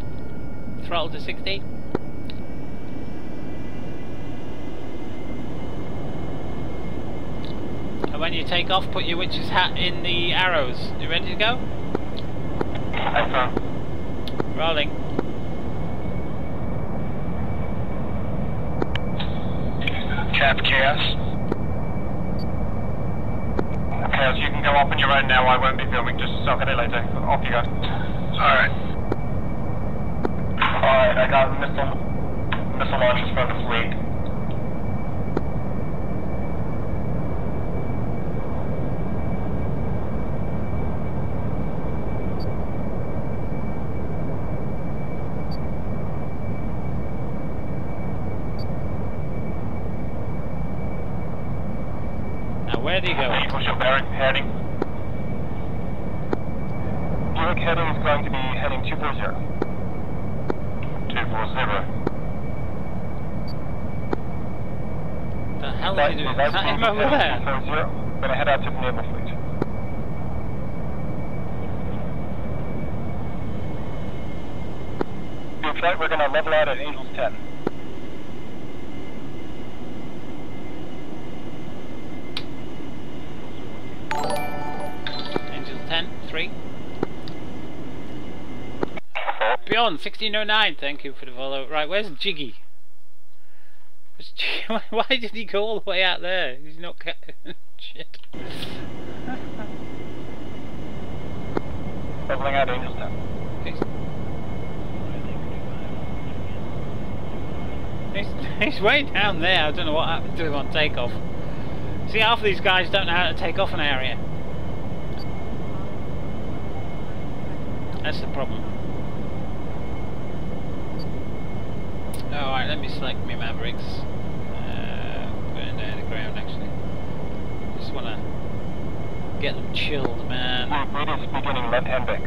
Throttle to 60. And when you take off, put your witch's hat in the arrows. You ready to go? Rolling. Cap Chaos. Chaos, you can go up on your own now. I won't be filming. Just suck at it later. Off you go. Alright. Alright, I got missile launches from the fleet. Where do you go? What's your bearing heading? Buick heading is going to be heading 240. 240. The hell are you doing? Is that him over there? 240. Gonna head out to the naval fleet. Good flight, we're gonna level out at Angels 10. Angels 10, 3. Beyond 1609, thank you for the follow. Right, where's Jiggy? Why did he go all the way out there? He's not... Shit. Leveling out Angelstown. He's way down there. I don't know what happened to him on takeoff. See, half of these guys don't know how to take off an area. That's the problem. Alright, let me select my Mavericks. Going down the ground actually. Just wanna get them chilled, man. Radius beginning left hand bank.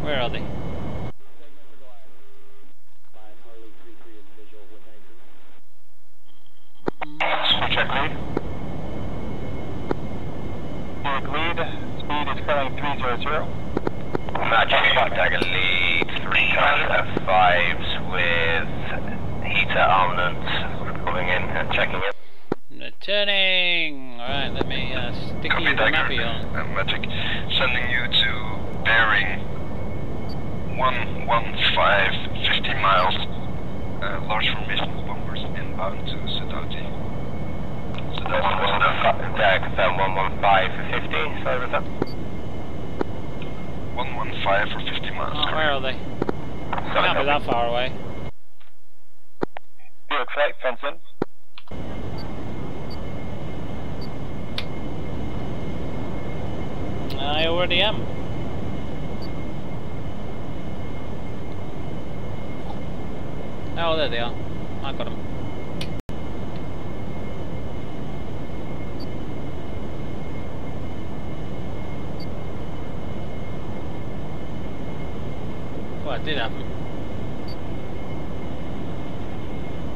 Where are they? Check lead. Check lead. Speed is currently 300. Magic Dagger lead 3 times F5s with heater armaments pulling in and checking it. Returning! Alright, let me sticky the mappy on. Magic sending you to bearing 115, 50 miles. Large formation of bombers inbound to Sedati. Confirm 115 for 50, sorry about that. 115 for 50 miles. Oh, where are they? Can't be that far away. Buick flight, fence in. I already am. Oh, there they are. I got them. Well, it did happen.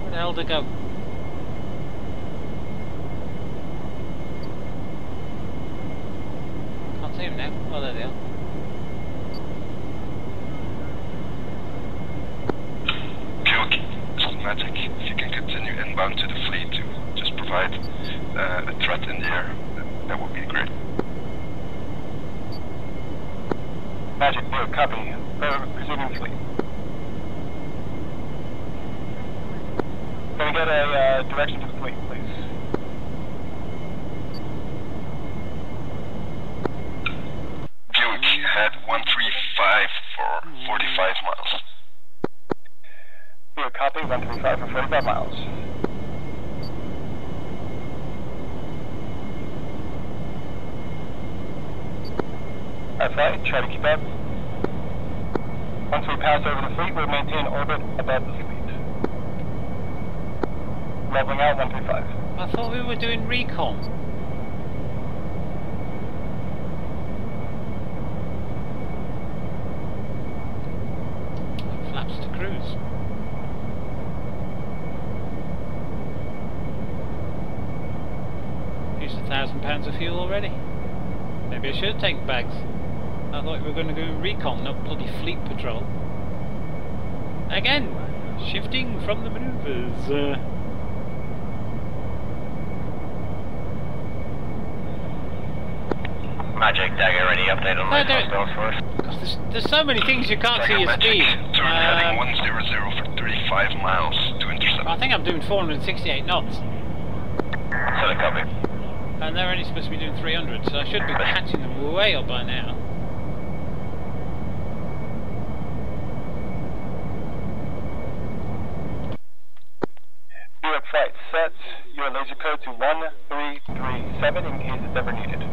Where the hell did it go? Can't see him now. Oh, there they are. Magic, if you can continue inbound to the fleet to just provide a threat in the air, that would be great. Magic, copy. Resuming fleet. Can we get a direction to the fleet, please? Buick, head 135 for 45 miles. Buick, copy. 135 for 45 miles. That's right, try to keep up. Once we pass over the fleet, we'll maintain orbit above the fleet. Leveling out 135. I thought we were doing recon. Flaps to cruise. Used £1,000 of fuel already. Maybe I should have taken bags. I thought we were going to go recon, not bloody fleet patrol. Again, shifting from the manoeuvres. Magic Dagger, any update on my hostiles for us? There's so many things you can't see your speed. Turn heading 100 for 35 miles to intercept. I think I'm doing 468 knots. Solid copy. And they're only supposed to be doing 300, so I should be catching them way up by now. Buick flight, set your laser code to 1337 in case it's ever needed.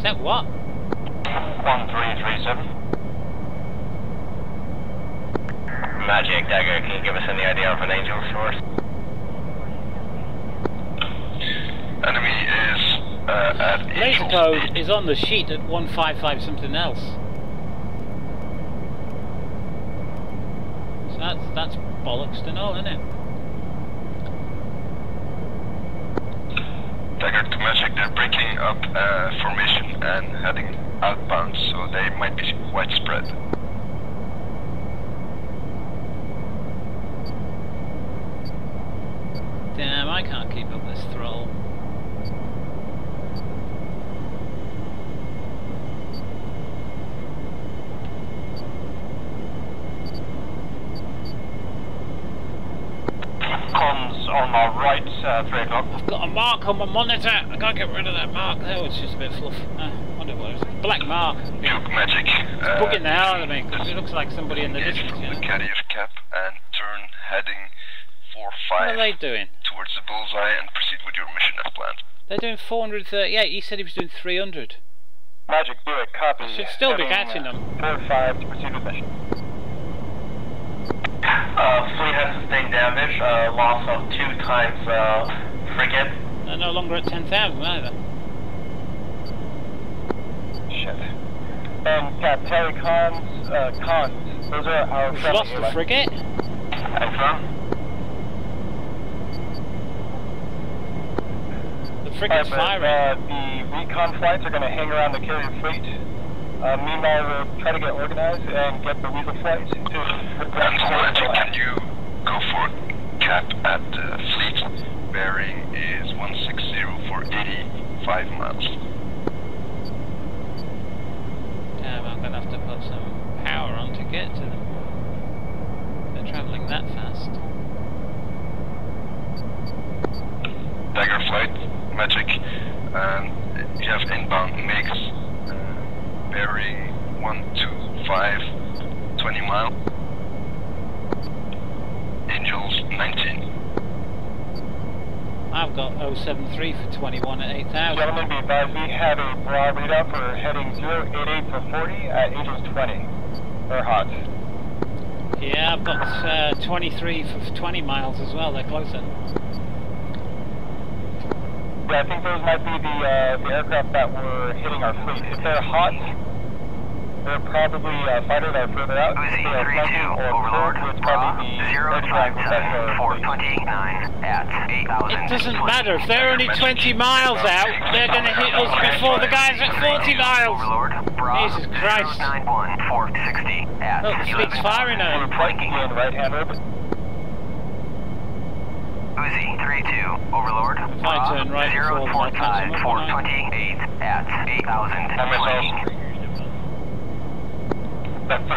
Set what? 1337. Magic Dagger, can you give us any idea of an angel source? Enemy is at laser code is on the sheet at 155 something else. So that's bollocks to know, isn't it? Dagger to Magic, they're breaking up formation and heading outbound, so they might be widespread. Damn, I can't keep up this throttle. comms on my right, 3 o'clock. I've got a mark on my monitor. I can't get rid of that mark. Oh, it's just a bit fluff. Wonder what it is. Black mark. Duke Magic. It's bugging the hell out of me because it looks like somebody in the distance. From the carrier cap and turn heading 45. What are they doing? Towards the bullseye and proceed with your mission as planned. They're doing 438. He said he was doing 300. Magic, do it. Copy. I should still be catching them. 4-5 to proceed with mission. Fleet has sustained damage, loss of 2 times frigate. They're no longer at 10,000 either. Shit. And Cap, telecomms, cons. Those are our We've lost the frigate? Confirm. The frigate's firing. The recon flights are going to hang around the carrier fleet. Meanwhile, we'll try to get organized and get the Weasel flight to... Magic, can you go for cap at fleet? Bearing is 160 for 85 miles. Damn, I'm going to have to put some power on to get to them. They're travelling that fast. Dagger flight, Magic, you have inbound mix. Bearing 125, 20 mile. Angels 19. I've got 073 for 21 at 8,000. Gentlemen, be advised, we have a broad readout for heading 088 for 40 at Angels 20. They're hot. Yeah, I've got 23 for 20 miles as well, they're closer. Yeah, I think those might be the aircraft that were hitting our fleet. If they're hot, they're probably fighters that are further out. Uzi 3-2, Overlord, Bra, 057, 429 at 8,000. It doesn't matter, if they're only 20 miles out, they're going to hit us before the guys at 40 miles! Overlord, Bra, Jesus Christ. 091, 460 at Look, the fleet's firing at him. Flanking in right-hand orbit. Uzi 3-2, Overlord, If I turn right, 045, 428 at 8,000, flanking. That's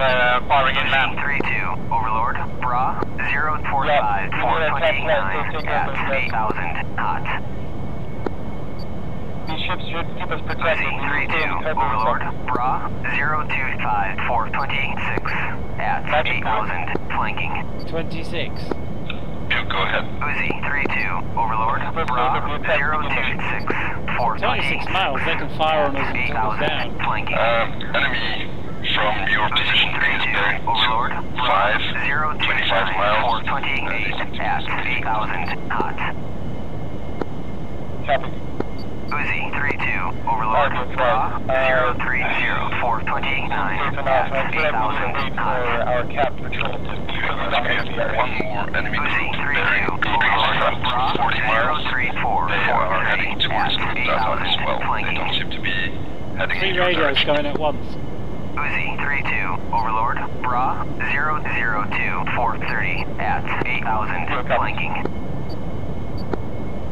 firing in now. 3-2, Overlord, Bra, 045, 429 at 8,000, hot. These ships should keep us protected. 3-2, Overlord, Bra, 025, 426 at 8,000, flanking. 26. You go ahead. Uzi 3-2, Overlord, Bra, 026, 428 miles, they can fire on us and take us down. Flanking. Enemy from your position is bearing 5, 25 miles. 428 at 8,000, hot. Copy. Uzi 3-2, Overlord, Bra, 030, 429 at 8,000, hot. Our cap patrol. One more enemy Uzi 3-2, Overlord, Bra, 034, They are heading towards Kuntata as well. They don't seem to be heading 3 in your radios direction. going at once. Uzi 3-2, Overlord, Bra, 002, 430 at 8,000, flanking.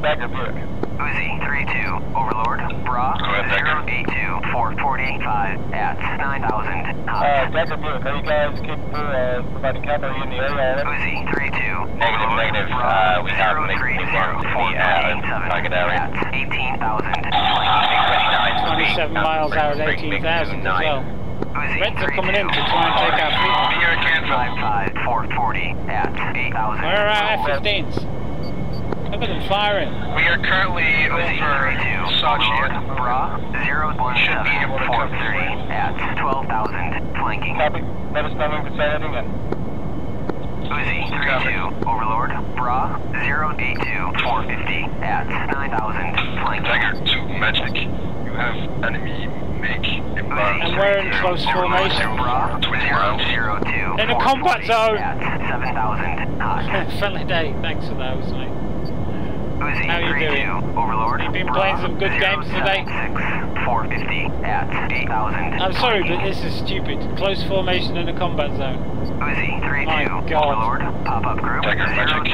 Dagger Buick. Uzi 3-2, Overlord, Bra, 082, 445 at 9,000, hot. Dagger Buick, are you guys capable of providing cover? Are you in the area already? Uzi 3-2, Negative, we have made target area. at 18,000, 27 miles out at 18,000 as well. Reds are coming in to try and take our fleet. 55, 440 at 8,000. Where are our F-15s? Look at them firing. We are currently over Sachi. Bra, 017, 430 at 12,000, flanking. Copy. Let us know when we start heading in. Uzi 3-2, Overlord, Bra, 082, 450 at 9,000, flanking. Dagger 2, Magic. You have enemy make inbound. And we're in close formation. Bra, 002, in a combat zone. At 7,000, hot. Friendly day, thanks for those, mate. Uzi How are you doing? Overlord, You've been playing some good games today? 450 at 8,000. I'm sorry, but this is stupid. Close formation in a combat zone. Uzi 3-2, Overlord, pop-up group, 045,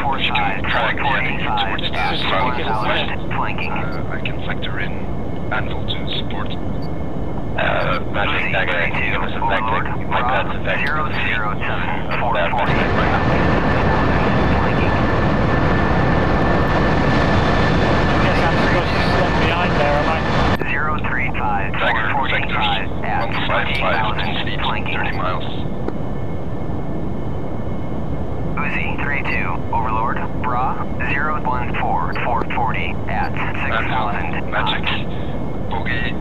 485 at 1,000, flanking. I can factor in Anvil to support. Magic Dagger, give us a Overlord, vector. My pad's a vector. 007, 440 at 8,000, flanking. Uzi 3-2, Overlord, Bra 014-440 at 6,000. Magic, bogey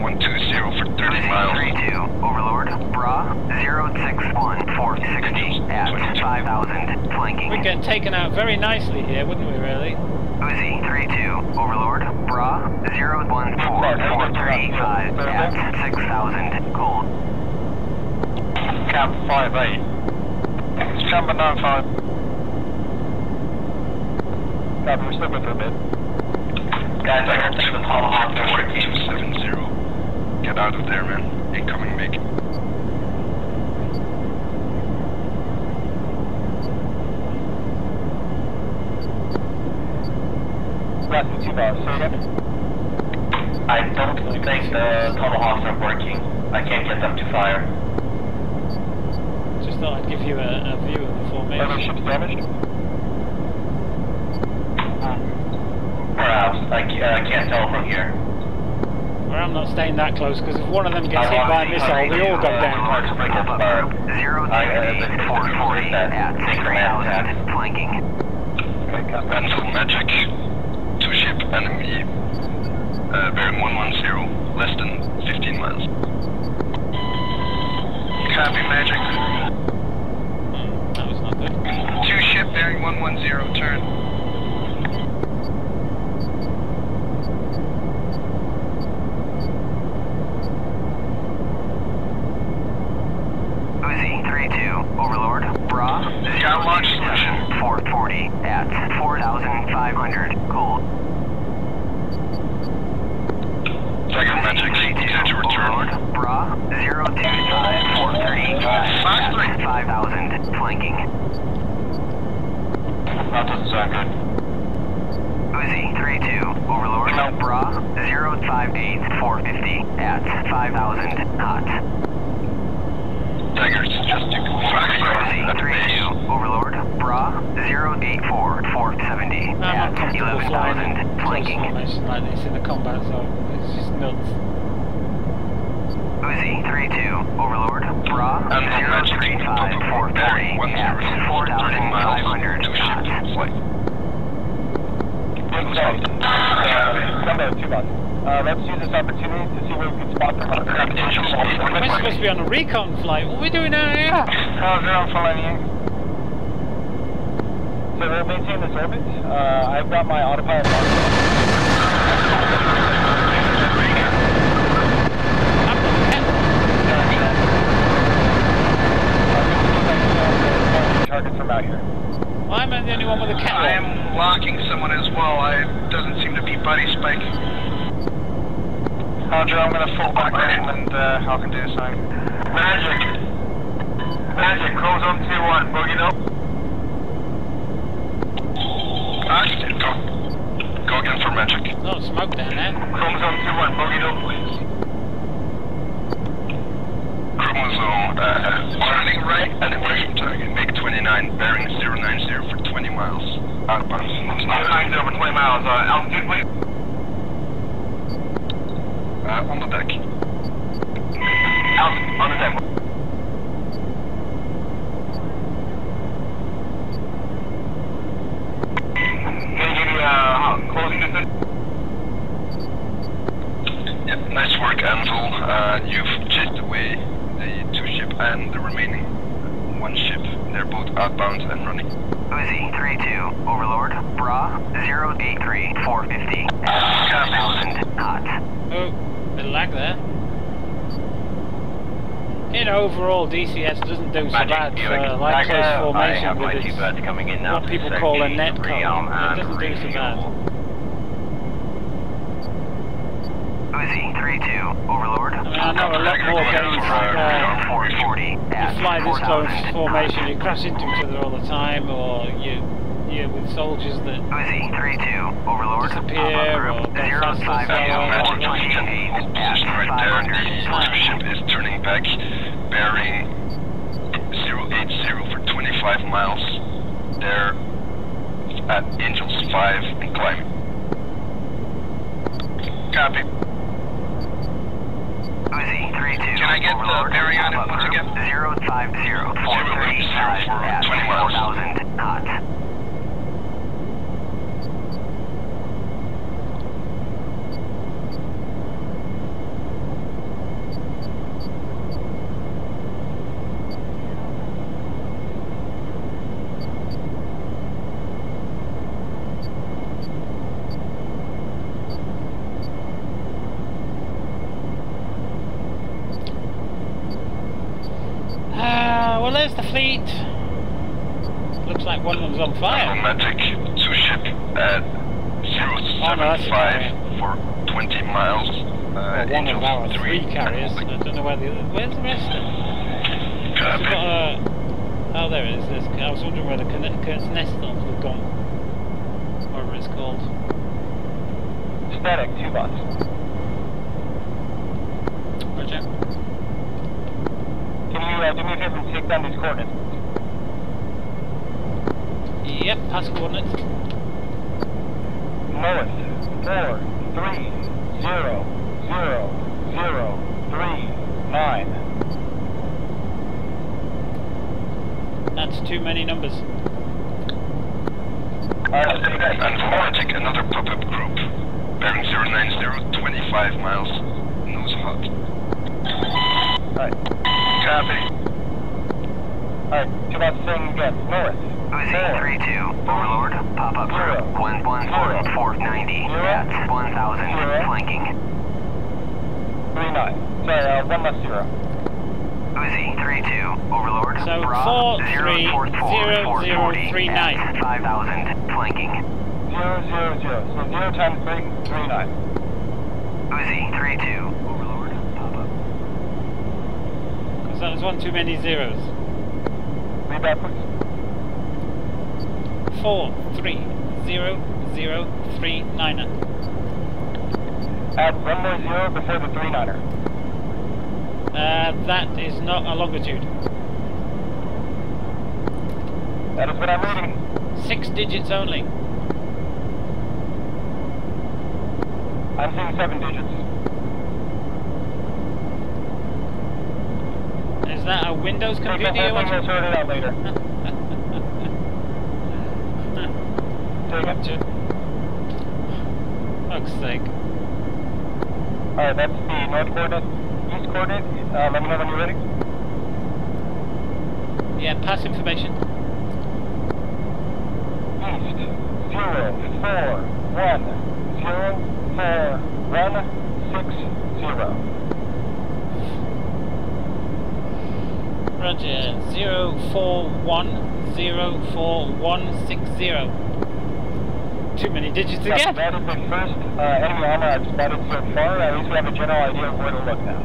120 for 30 miles. Uzi 3-2, Overlord, Bra 061-460 at 5,000, flanking. We'd get taken out very nicely here, wouldn't we, really? Uzi 3-2, Overlord, Bra 014-435 at 6,000, cold. Cap 5-8. Chamber 9-5. Copy, we're still good for a bit. Guys, I heard things with Tomahawk and 270. Get out of there, man. Incoming MiG. Last 2 bars, say again? I don't think the Tomahawks are working. I can't get them to fire. Just thought I'd give you a view of the formation. Other ships damaged? Perhaps. I can't tell from here. Well, I'm not staying that close, because if one of them gets hit by a missile, we all go down. 0-440 at 6,000, flanking. Pencil Magic. 2 ship enemy. Bearing 110. Less than 15 miles. Copy Magic. That was not good. 2 ship bearing 110. Turn. Uzi 3-2, Overlord, Bra 0-440 at 4,500, cold. Tiger Magic, clear to return. Overlord, Bra 0-2-5-430 at 5,000, flanking. That doesn't sound good. Uzi 3-2, Overlord, Bra 0-58-450 at 5,000, hot. Tigers, just to confirm. Uzi 3-2, Overlord, Bra 0-84-470 at 11,000, flanking. Formation like this in the combat zone. It's just nuts. Uzi 3-2, Overlord, Bra 0-35-440 at 4,500, hot. Let's use this opportunity to see where we can spot them. We're supposed to be on a recon flight. What are we doing out here? Zero for landing. So we'll maintain this orbit. I've got my autopilot on. Targets from out here. Why am I the only one with a cat? I am locking someone as well. It doesn't seem to be buddy spike. Roger, I'm going to fall back in and I can do something. Magic, chromosome 2-1, boogie up. Go again for Magic. No smoke down there. Chromosome 2-1, boogie up, please. Chromosome, turning right and impression target, MiG-29, bearing 090 for 20 miles. Outbound. 090 for 20 miles, altitude please. On the deck. Out, on the deck. Can you give me closing distance? Yep, nice work, Ansel. You've chased away the 2 ship and the remaining 1 ship. They're both outbound and running. Uzi 3-2, Overlord, Bra 0-83-450 at 6,000, hot. Oh, bit of lag there. In overall, DCS doesn't do so bad for like close formation with its, what people call a net cone. It doesn't do so bad. Uzi 3-2, Overlord. I mean, I know a lot more games you fly this close formation, you crash into each other all the time, or you're with soldiers that Uzi 3-2, Overlord, disappear, or they fast Right there, the 2 ship is turning back, bearing 080 for 25 miles. They're at Angels 5 and climbing. Copy. Uzi 3-2, Can I get the bearing on it once again? 050-435 at 4,000. fleet. Looks like one of them's on fire. Diplomatic 2-ship at 075 for 20 miles. One of our 3 carriers. I don't know where the other. Where's the rest of them? Oh, there it is. I was wondering where the Kurt's Nestor had gone. Whatever it's called. Static, 2 bots. Roger. Can you do me a favor and take down these coordinates? Yep, pass coordinates. North, 4, 3, 0, 0, 0, 3, 9. That's too many numbers. And Atlantic, another pop-up group. Bearing 090, 25 miles. Nose hot. Alright. Copy. Alright, 2 bots saying again. North. Uzi 3-2, Overlord, pop-up group 114, 490, at 1000, flanking. 39. Sorry, 1 less 0. Uzi 3-2, Overlord, so Bra, 43039. 5000, flanking. 0, 0, 0. So 0 times 3, 39. Uzi 3-2, Overlord, pop-up. Because that was one too many zeros. Read that, please. 43039. Add 1 more 0 before the 39er. That is not a longitude. That is what I'm reading. 6 digits only. I'm seeing 7 digits. Is that a Windows computer you're watching? We'll sort it out later. Take it. Fuck's sake. Alright, that's the north coordinate. East coordinate. Let me know when you're ready. Yeah, pass information. East 0, 4, 1, 0, 4, 1, 6, 0. Roger. 04104160. Too many digits again. That is the first enemy armor I've spotted so far. At least we have a general idea of where to look now.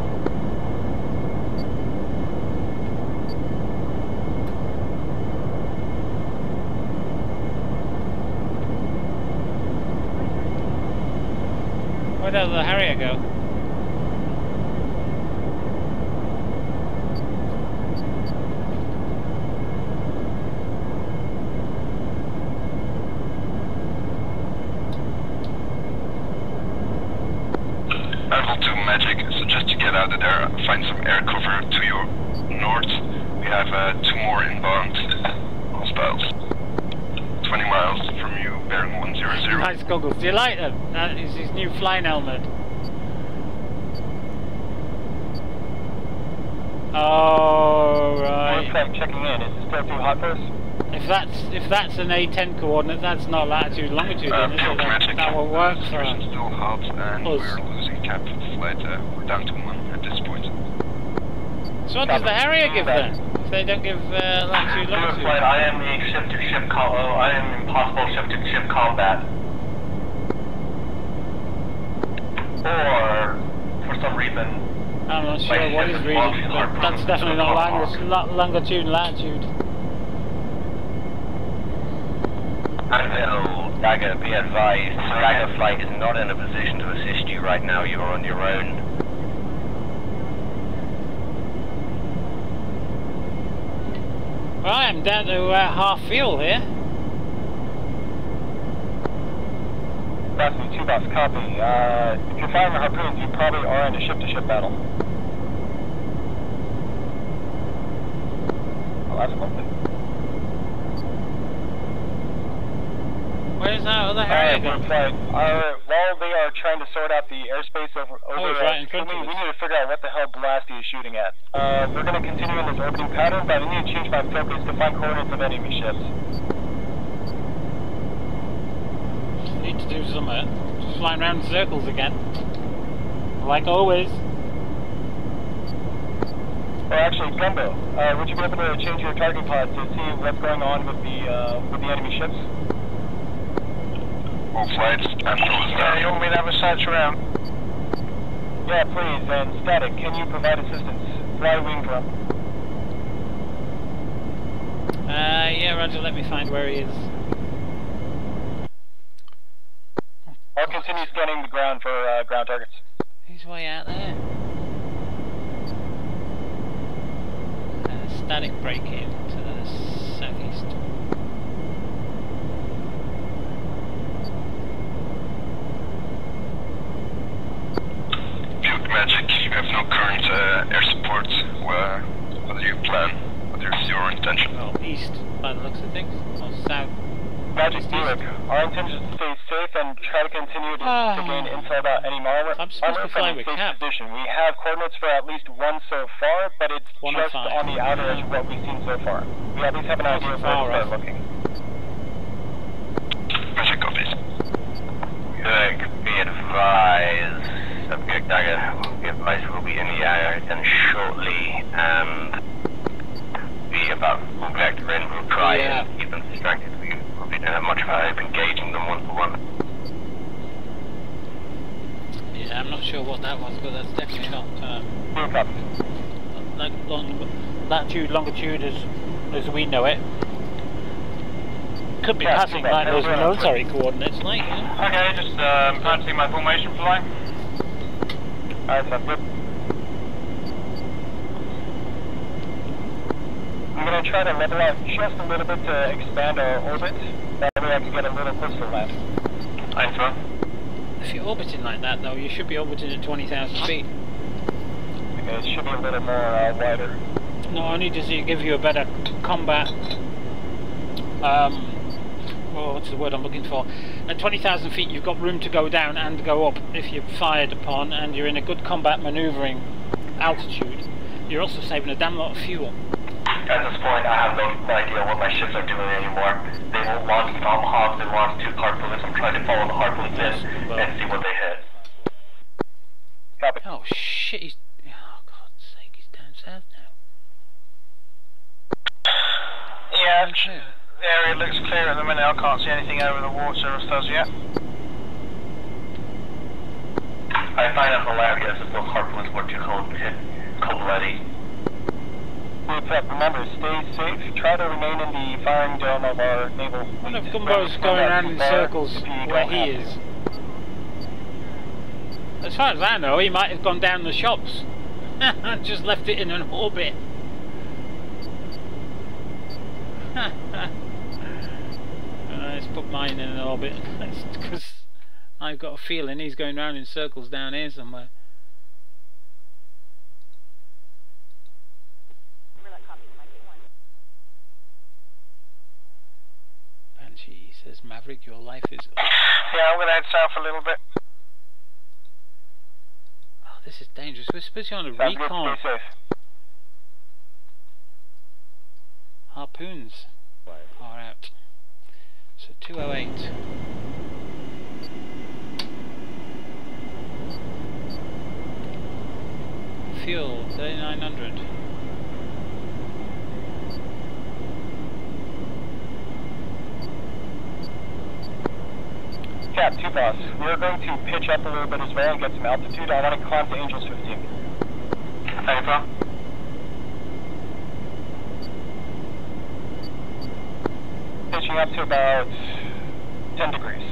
Where does the Harrier go? Level 2 magic, suggest you get out of there, find some air cover to your north. We have 2 more inbound hostiles. 20 miles from you, bearing 100. Nice goggles. Do you like them? That is his new flying helmet. Oh, right. Looks like checking in. Is it still too hot for us? If that's an A10 coordinate, that's not latitude longitude, then, is it? That will work for us. Still hot, and we're losing cap flight. We're down to 1 at this point. So what does the Harrier give then? If they don't give latitude longitude? Flight, I am the ship-to-ship I am impossible ship-to-ship combat. Or, for some reason... I'm not sure what his reason, but that's definitely not longitude and latitude. Hello, Dagger, be advised, Dagger Flight is not in a position to assist you right now, you are on your own. Well, I'm down to half fuel here. That's me, 2 bots, copy. If you're firing harpoons, you probably are in a ship-to-ship battle. Oh, that's lovely. Where's that other Harrier going? While they are trying to sort out the airspace over right in front of us. We need to figure out what the hell blast he is shooting at. We're going to continue in this orbiting pattern, but I need to change my focus to find coordinates of enemy ships. Need to do something. Just flying around in circles again. Like always. Or actually, Gumbo, would you be able to change your target pod to see what's going on with the enemy ships? All flights, yeah, you want me to have a search around? Yeah, please, and Static, can you provide assistance? Fly wing drum. Yeah, Roger, let me find where he is. I'll continue scanning the ground for ground targets. He's way out there. Static break-in to the southeast. Puke Magic, you have no current air support. What do you plan? What is your intention? Well, east, by the looks of things, or south. Magic, Buick, our intention is to stay safe and try to continue to gain intel about any armor. I'm supposed to fly with Cap. Position. We have coordinates for at least one so far, but it's just on the outer edge of what we've seen so far. We at least have an idea of where to start looking. Magic copies. Buick, be advised. Subject Dagger, be advised we'll be in the area again shortly, and be about full vector in. We'll try and keep them distracted. We don't have much of engaging them one-to-one. Yeah, I'm not sure what that was, but that's definitely not latitude, longitude as we know it. Could be passing like those military coordinates, like. Yeah. Okay, just planting my formation flying. Alright, sounds good. I'm going to try to level out just a little bit to expand our orbit. That way I can get a little closer to land. If you're orbiting like that, though, you should be orbiting at 20,000 feet. Okay, it should be a little more wider. No, only does it give you a better combat. Well, what's the word I'm looking for? At 20,000 feet, you've got room to go down and go up if you're fired upon, and you're in a good combat maneuvering altitude. You're also saving a damn lot of fuel. At this point, I have no idea what my ships are doing anymore. They won't launch tomahawks, they launch 2 harpoons. I'm trying to follow the harpoons in and see what they hit. Copy. Oh shit, he's... Oh God's sake, he's down south now. Yeah, the area looks clear at the minute. I can't see anything over the water as does yet. I find it hilarious that those harpoons were too cold-blooded. Remember, stay safe. Try to remain in the firing dome of our naval fleet. One of Gumbo's going around in circles where he is. As far as I know, he might have gone down the shops and just left it in an orbit. Let's put mine in an orbit because I've got a feeling he's going around in circles down here somewhere. Banshee says, Maverick, your life is... Yeah, I'm going to head south a little bit. Oh, this is dangerous. We're supposed to be on a recon. Harpoons are out. So 208. Fuel 3900. Cap, 2 boss. We're going to pitch up a little bit as well and get some altitude. I want to climb to Angels 15. Thank you, Pitching up to about 10 degrees.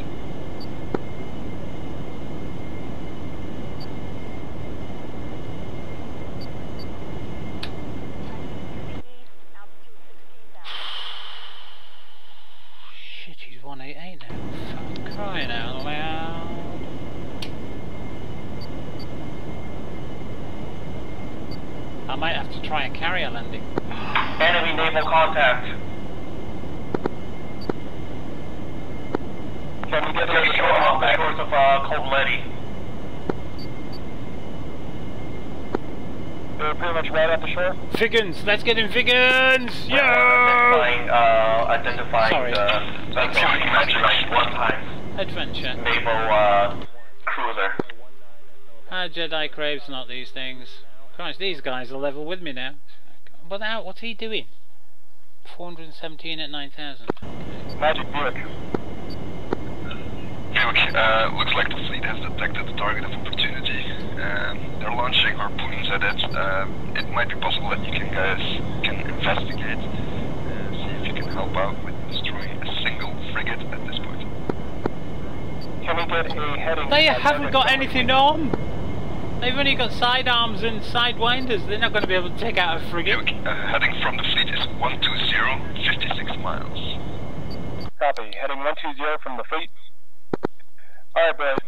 Shit, he's 188 now. Fucking crying out loud. I might have to try a carrier landing. Enemy naval contact. Can we get off the shores of Cold-Blooded? They're pretty much right at the shore. Figgins, let's get in Figgins! Yeah! Identifying the one-time adventure. naval cruiser. Jedi craves not these things. Christ, these guys are level with me now. What's he doing? 417 at 9,000. Magic Buick. Buick, looks like the fleet has detected the target of opportunity, and they're launching harpoons at it. It might be possible that you guys can investigate, see if you can help out with destroying a single frigate at this point. Can we get a heading? They haven't got anything on! They've only got sidearms and sidewinders. They're not going to be able to take out a frigate. Buick, heading from the fleet is 120, 56 miles. Copy. Heading 120 from the fleet. Alright, boys.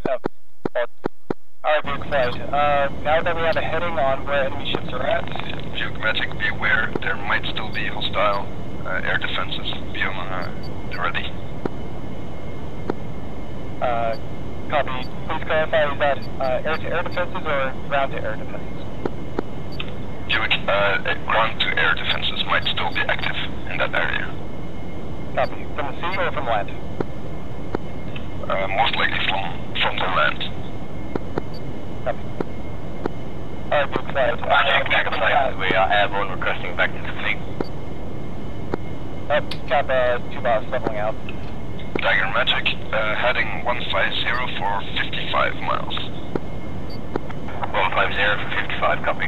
Alright, Buick flight. Now that we have a heading on where enemy ships are at. Buick Magic, be aware there might still be hostile air defenses. Be on the ready. Copy. Please clarify, is that air-to-air defenses or ground-to-air defenses? Buick, ground-to-air defenses might still be active in that area. Copy. From the sea or from land? Most likely from the land. Copy. Alright, Buick flight. Back flight. We are airborne, requesting back to the fleet. Cap 2 miles, leveling out. Dagger Magic, heading 150 for 55 miles. 150 for 55, copy.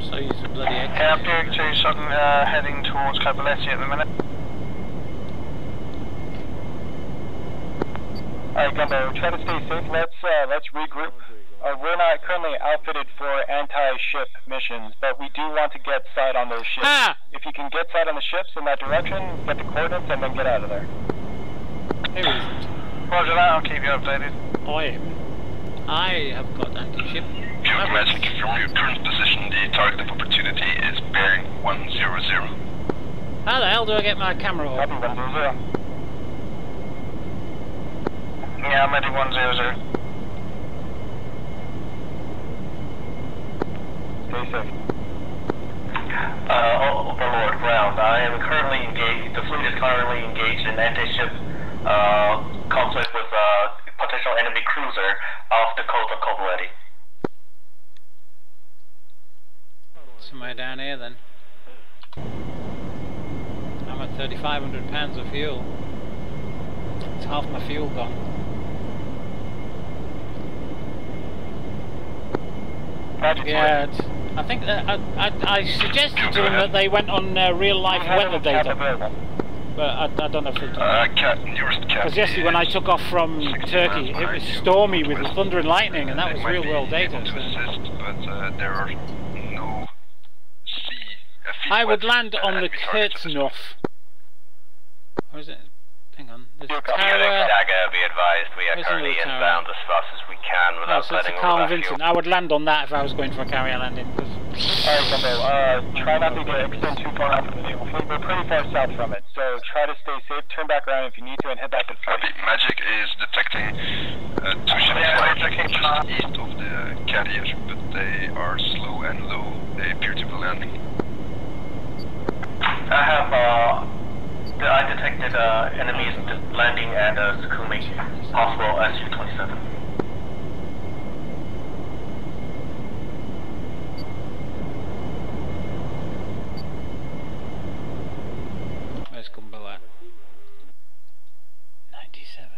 So use a bloody egg. Buick 27, heading towards Cabaletti at the minute. Alright, Gumbo, try to stay safe. Let's regroup. We're not currently outfitted for anti-ship missions, but we do want to get sight on those ships. If you can get sight on the ships in that direction, get the coordinates, and then get out of there. Who isn't? Roger that, I'll keep you updated. I have got anti-ship. Buick Magic, from your current position, the target of opportunity is bearing 100. How the hell do I get my camera off? Copy 100. Yeah, I'm heading 100. Stay safe. Overlord, ground. I am currently engaged, the fleet is currently engaged in anti-ship conflict with a potential enemy cruiser off the coast of Cabaletti. Somewhere down here then. I'm at 3,500 pounds of fuel. It's half my fuel gone. Yeah, I think I suggested to them that they went on real life weather data, but I don't know if they've done that. Because yesterday when I took off from Turkey, it was stormy with thunder and lightning, and that was real world data. So. There are no I would land on the Kurtznoff. Or is it? Hang on. There's a tower. Dagger, be advised, we are currently inbound as fast as we can without letting all Carl our Vincent. fuel. I would land on that if I was going for a carrier landing. Alright, Gumbo, try not to extend too far out from the vehicle. We're pretty far south from it, so try to stay safe, turn back around if you need to, and head back to the fleet. Magic is detecting two ships just east of the carrier, but they are slow and low. They appear to be landing. I detected enemies landing at Sukumi, possible SU-27. Where's Gumbo at? 97.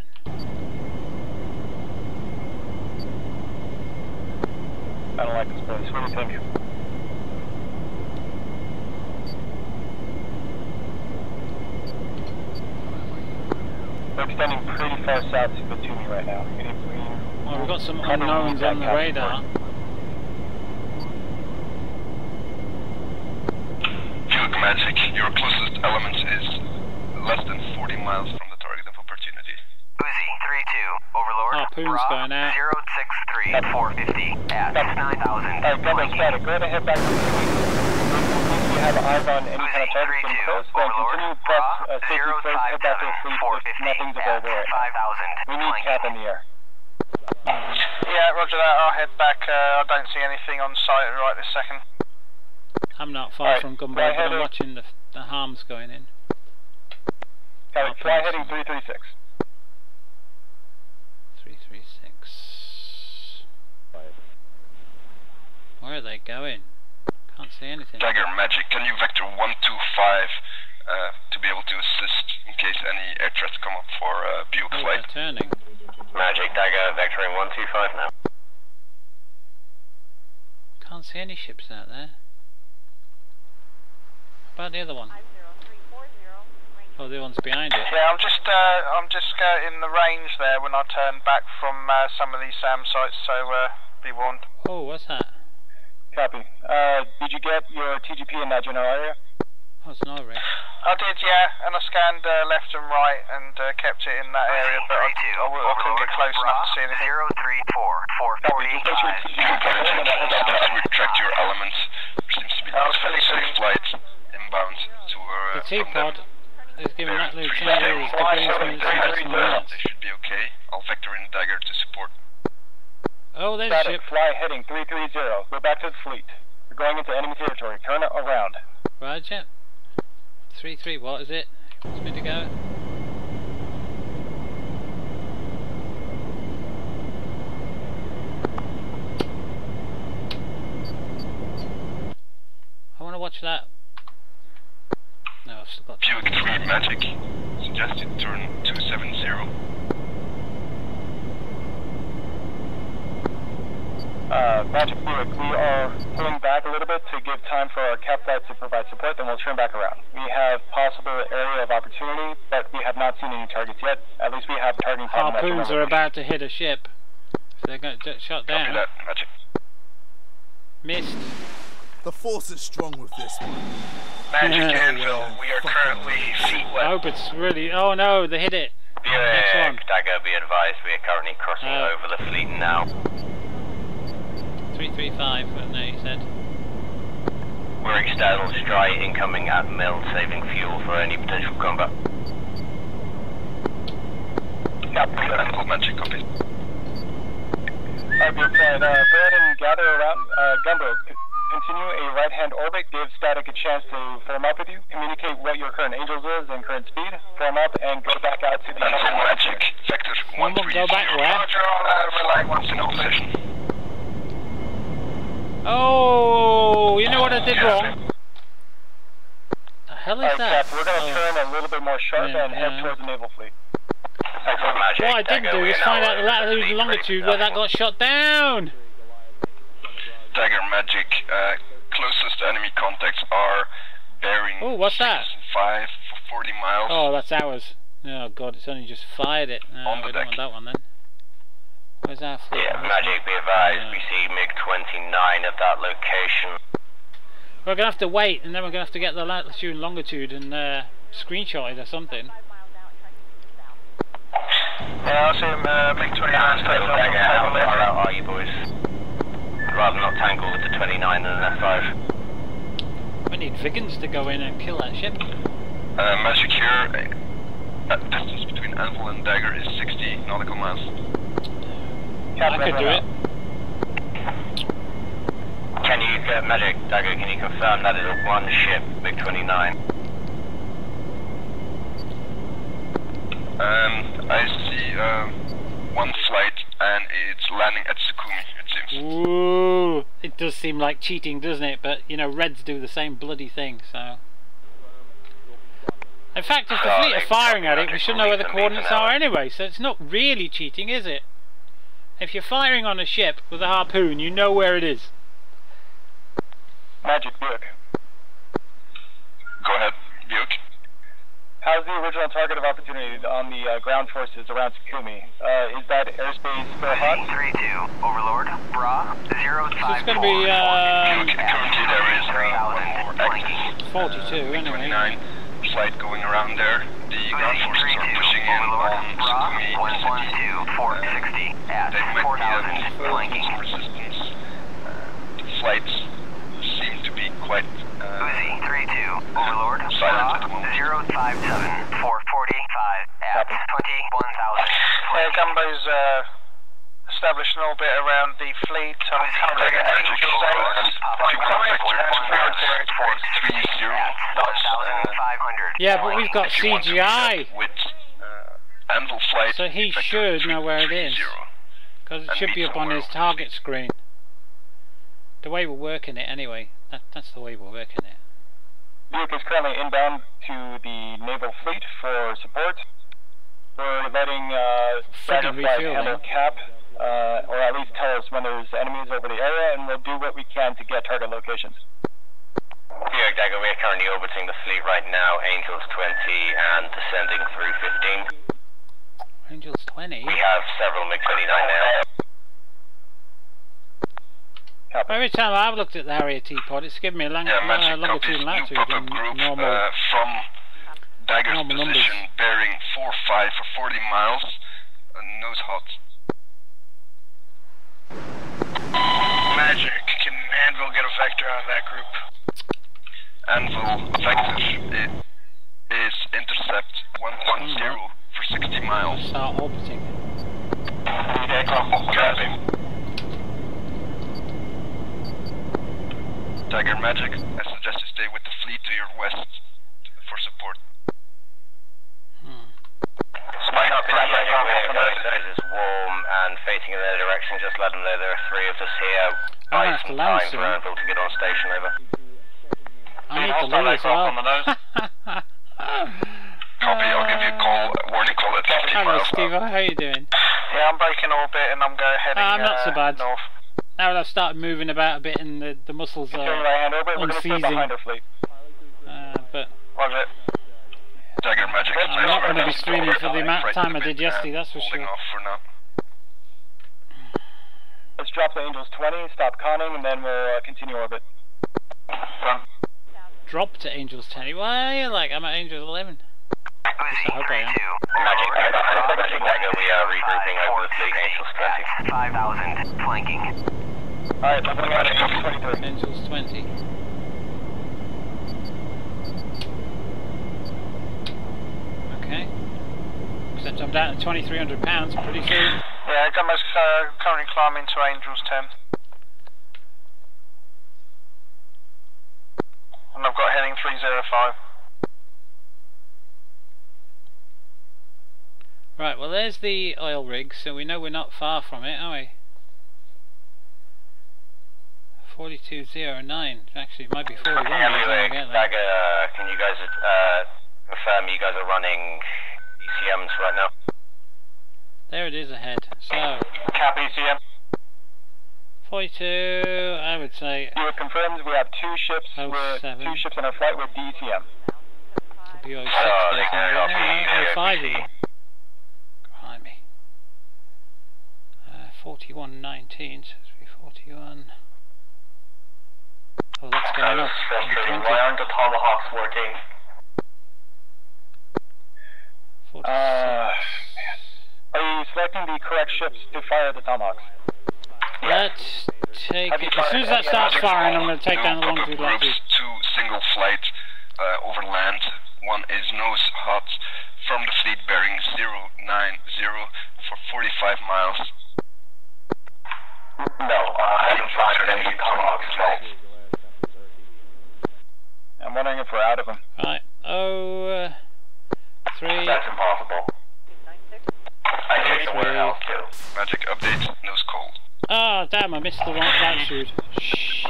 I don't like this place. What do you think? We're extending pretty far south to Batumi right now. Well, we've got some unknowns on the radar. Buick Magic, your closest element is less than 40 miles from the target of opportunity. Uzi, 3-2, Overlord. Harpoon's going out. 063 at 450 at 9,000. Alright, Gumbo, static. Go ahead and head back to the fleet. If you have eyes on any kind of targets in close, then continue press safety first, head back to the fleet if nothing's available right now. We need cap in the air. Yeah, roger that. I'll head back. I don't see anything on site right this second. I'm not far from Gumbo, but I'm watching the harms going in. Fly heading 336. 336. Where are they going? Can't see anything. Dagger, Magic, can you vector 125 to be able to assist in case any air threats come up for Buick flight? Turning. Magic, Dagger, vectoring 125 now. Can't see any ships out there. How about the other one? Oh, the one's behind it. Yeah, I'm just in the range there when I turn back from some of these SAM sites, so be warned. Oh, what's that? Copy. Did you get your TGP in that general area? Oh, it's an array. I did, yeah, and I scanned left and right and kept it in that area, but I couldn't get close enough to see anything. 034, 445. Retract your elements. There seems to be no safe flight inbound to the T-pod is giving that lieutenant his degrees They should be okay. I'll vector in Dagger to support. Oh, there's a ship. Fly heading 330. Go back to the fleet. We're going into enemy territory. Turn it around. Roger. 3-3, what is it? Wants me to go? I want to watch that. No, I've still got Buick 3 Magic. Suggested turn 270. Magic Buick, we are pulling back a little bit to give time for our cap flight to provide support, then we'll turn back around. We have possible area of opportunity, but we have not seen any targets yet. At least we have targeting. Harpoons are about to hit a ship. They're going to get shot down. Copy that, Magic. Missed. The force is strong with this one. Magic Anvil, we are currently feet wet. I hope it's really... Oh no, they hit it. Next one. Dagger, be advised, we are currently crossing over the fleet now. 335, wasn't it, he said? We're external strike incoming at mill, saving fuel for any potential combat. Magic, copy. Alright, go ahead and gather around. Gumbo, continue a right-hand orbit, give static a chance to form up with you, communicate what your current angels is and current speed, form up and go back out to the... Magic, vector 130. Go back where? Roger, rely once in position. Oh, you know what I did wrong? The hell is that? Cap, we're going to turn a little bit more sharp and head towards the naval fleet. What I didn't do is find out the latitude and longitude where that got shot down. Dagger, Magic, closest enemy contacts are bearing. Oh, what's that? 5 for 40 miles. Oh, that's ours. Oh god, it's only just fired it. No, we don't want that one then. Where's our fleet? Yeah, Magic, be advised, we see MiG-29 at that location. We're going to have to wait, and then we're going to have to get the latitude and longitude and screenshot it or something. Yeah, I see him, MiG-29 Dagger, how far out are you boys? I'd rather not tangle with the 29 than an F5. We need Viggins to go in and kill that ship. Magic here, distance between Anvil and Dagger is 60 nautical miles. I could do it. Can you, Magic, Dagger, can you confirm that it is one ship, MiG-29? I see one flight and it's landing at Sukumi, it seems. Ooh, it does seem like cheating, doesn't it? But, you know, Reds do the same bloody thing, so... In fact, if the fleet are firing at it, we should know where the coordinates are anyway, so it's not really cheating, is it? If you're firing on a ship with a harpoon, you know where it is. Magic, Buick. Go ahead, Buick. How's the original target of opportunity on the ground forces around Sukumi? Is that airspace still hot? 3-2, Overlord, Bra, 054. It's going to be, currently there is 42 anyway. 29 flight going around there. The ground forces are pushing in on Sukumi City. 460 at 4,000 flanking. Resistance. The flights seem to be quite Uzi 3-2, Overlord, silent at the moment. 057, 445 at 21,000. Gumbo's established an orbit around the fleet. Yeah, but we've got CGI. With Anvil flight, so he should know where it is. Because it should be up on his target screen. The way we're working it anyway. That's the way we're working it. Luke is currently inbound to the naval fleet for support. We're letting Dragonfly handle cap, or at least tell us when there's enemies over the area, and we'll do what we can to get target locations. Here, Dagger, we are currently orbiting the fleet right now, Angels 20 and descending through 15. Angels 20? We have several MiG-29 now. Every time I've looked at the Harrier Teapot, it's given me a longitude and latitude in normal, from Dagger's position, bearing 4-5 for 40 miles, nose hot. Magic, can Anvil get a vector on that group? Anvil vector is intercept 110 for 60 miles. Start orbiting. Dagger Magic, I suggest you stay with the fleet to your west for support. It's warm and facing in their direction. Just let them know there are 3 of us here. I have to land soon. For Anvil to get on station, over. I need to leave as well. Copy, I'll give you a call, warning call at 50 Hello, miles. Steve, how are you doing? Yeah, I'm breaking orbit and I'm heading I'm not so bad. north. Now that I've started moving about a bit and the muscles are unseizing. But Dagger Magic, I'm not going to be streaming for the amount of time I did yesterday, that's for sure. Let's drop the Angels 20, stop conning, and then we'll continue orbit. Drop to Angels 20? Why? Like, I'm at Angels 11. I hope I am. Magic Dagger, we are regrouping over the fleet, Angels 20. 5,000, flanking. Alright, leveling out at Angels 23. Angels 20. Okay. Except I'm down to 2,300 pounds pretty soon. Yeah, Gamma's currently climbing to Angels 10. And I've got heading 305. Right, well there's the oil rig, so we know we're not far from it, are we? 4209. Actually, it might be 41. Dagger, can you guys confirm you guys are running ECMs right now? There it is ahead. So cap ECM. 42, I would say. You have confirmed we have 2 ships. Two ships on our flight with DCM. Could be 06 no, 05 even. Behind me. 4119, so it's 41. Oh, that's going up. Why aren't the Tomahawks working? 46. Are you selecting the correct ships to fire the Tomahawks? Let's take it. As soon as that starts firing, I'm going to take down the longitude latitude. 2 single flights over land. 1 is nose hot from the fleet bearing 090 for 45 miles. No, I haven't fired any Tomahawks yet. I'm wondering if we're out of them. Right. 03. That's impossible. I think somewhere else too. Magic update, nose cold. Oh damn, I missed the wrong latitude.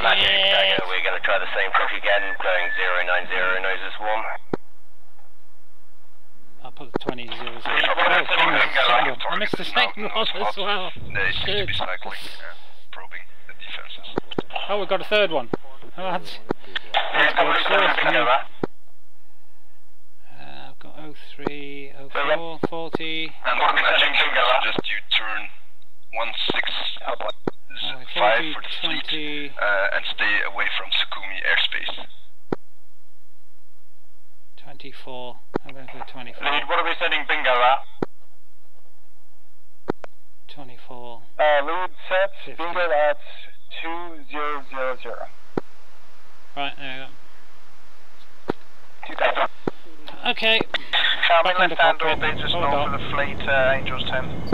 Magic Dagger, we're going to try the same trick again, going 090, noses warm. I'll put the 20 0 0. I missed the second one as well. They seem to be cycling, probing the defenses. Oh, we've got a third one. Oh, that's good. I've got 03, 04, 40. And Magic, I suggest you turn 165 for the fleet and stay away from Sukumi airspace. 24. I'm going to go 24. Lead, what are we sending bingo at? 24. Lead set, bingo at 2000. Right, there we go. 2000. Okay. Coming left hand orbit just north of the fleet, Angels 10.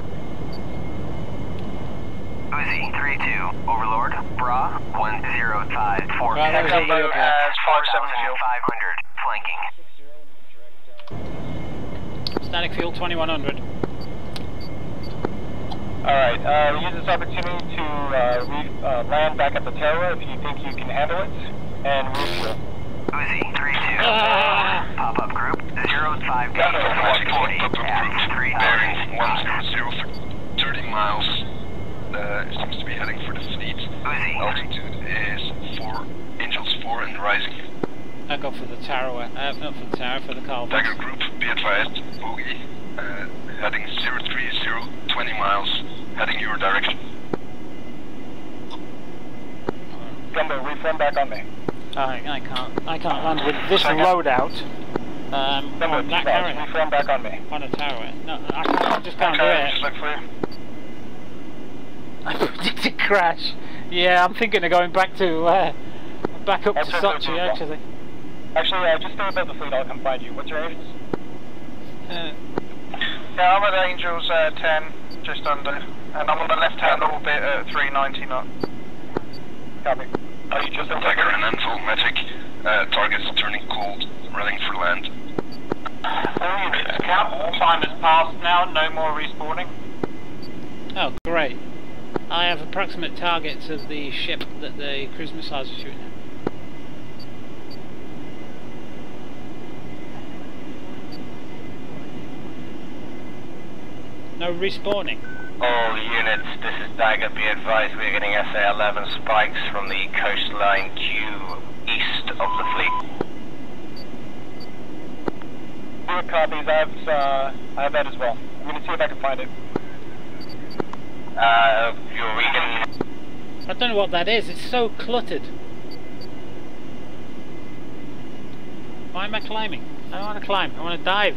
Uzi, 3-2, Overlord, Bra, 105, 4. Jumbo has 4,500, flanking. Static fuel 2100. Alright, use this opportunity to land back at the tower if you think you can handle it, and refuel. Uzi, 3-2. Pop-up group, 0-5 gauge, 140, at 3 bearing 100, 30 miles. Seems to be heading for the fleet. Uzi. Altitude is 4, Angels 4 and rising. I go for the tower, not for the tower, for the Calvin. Dagger group, be advised, bogey, heading 030, 20 miles, heading your direction. Gumbo, reform back on me. I can't land with this loadout. On that carrier. Reform back on me. On a tower. No, I just can't do it. Just look for you. I predicted crash. Yeah, I'm thinking of going back to back up to Sochi actually. Actually, just stay above the fleet. I'll come find you. What's your Angels? Yeah, I'm at Angels 10, just under, and I'm on the left-hand orbit at 390 knots. Copy. Are you just Dagger and Anvil magic. Target's turning cold, running for land. All units, Cap, all time has passed now. No more respawning. Oh, great. I have approximate targets of the ship that the cruise missiles are shooting at. No respawning. All units, this is Dagger. Be advised we're getting SA-11 spikes from the coastline due east of the fleet. Good copies. I have that as well. I'm going to see if I can find it. Your Regan. I don't know what that is. It's so cluttered. Why am I climbing? I don't want to climb. I want to dive.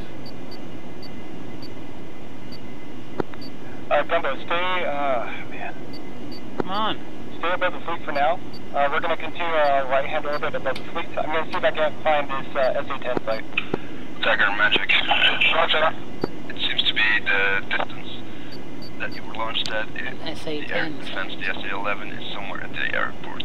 Gumbo, stay, man. Come on. Stay above the fleet for now. We're going to continue our right-hand orbit above the fleet. I'm going to see if I can find this SA-10 site. Dagger magic. Roger. It seems to be the distance that you were launched at. The air defense, the SA-11, is somewhere at the airport.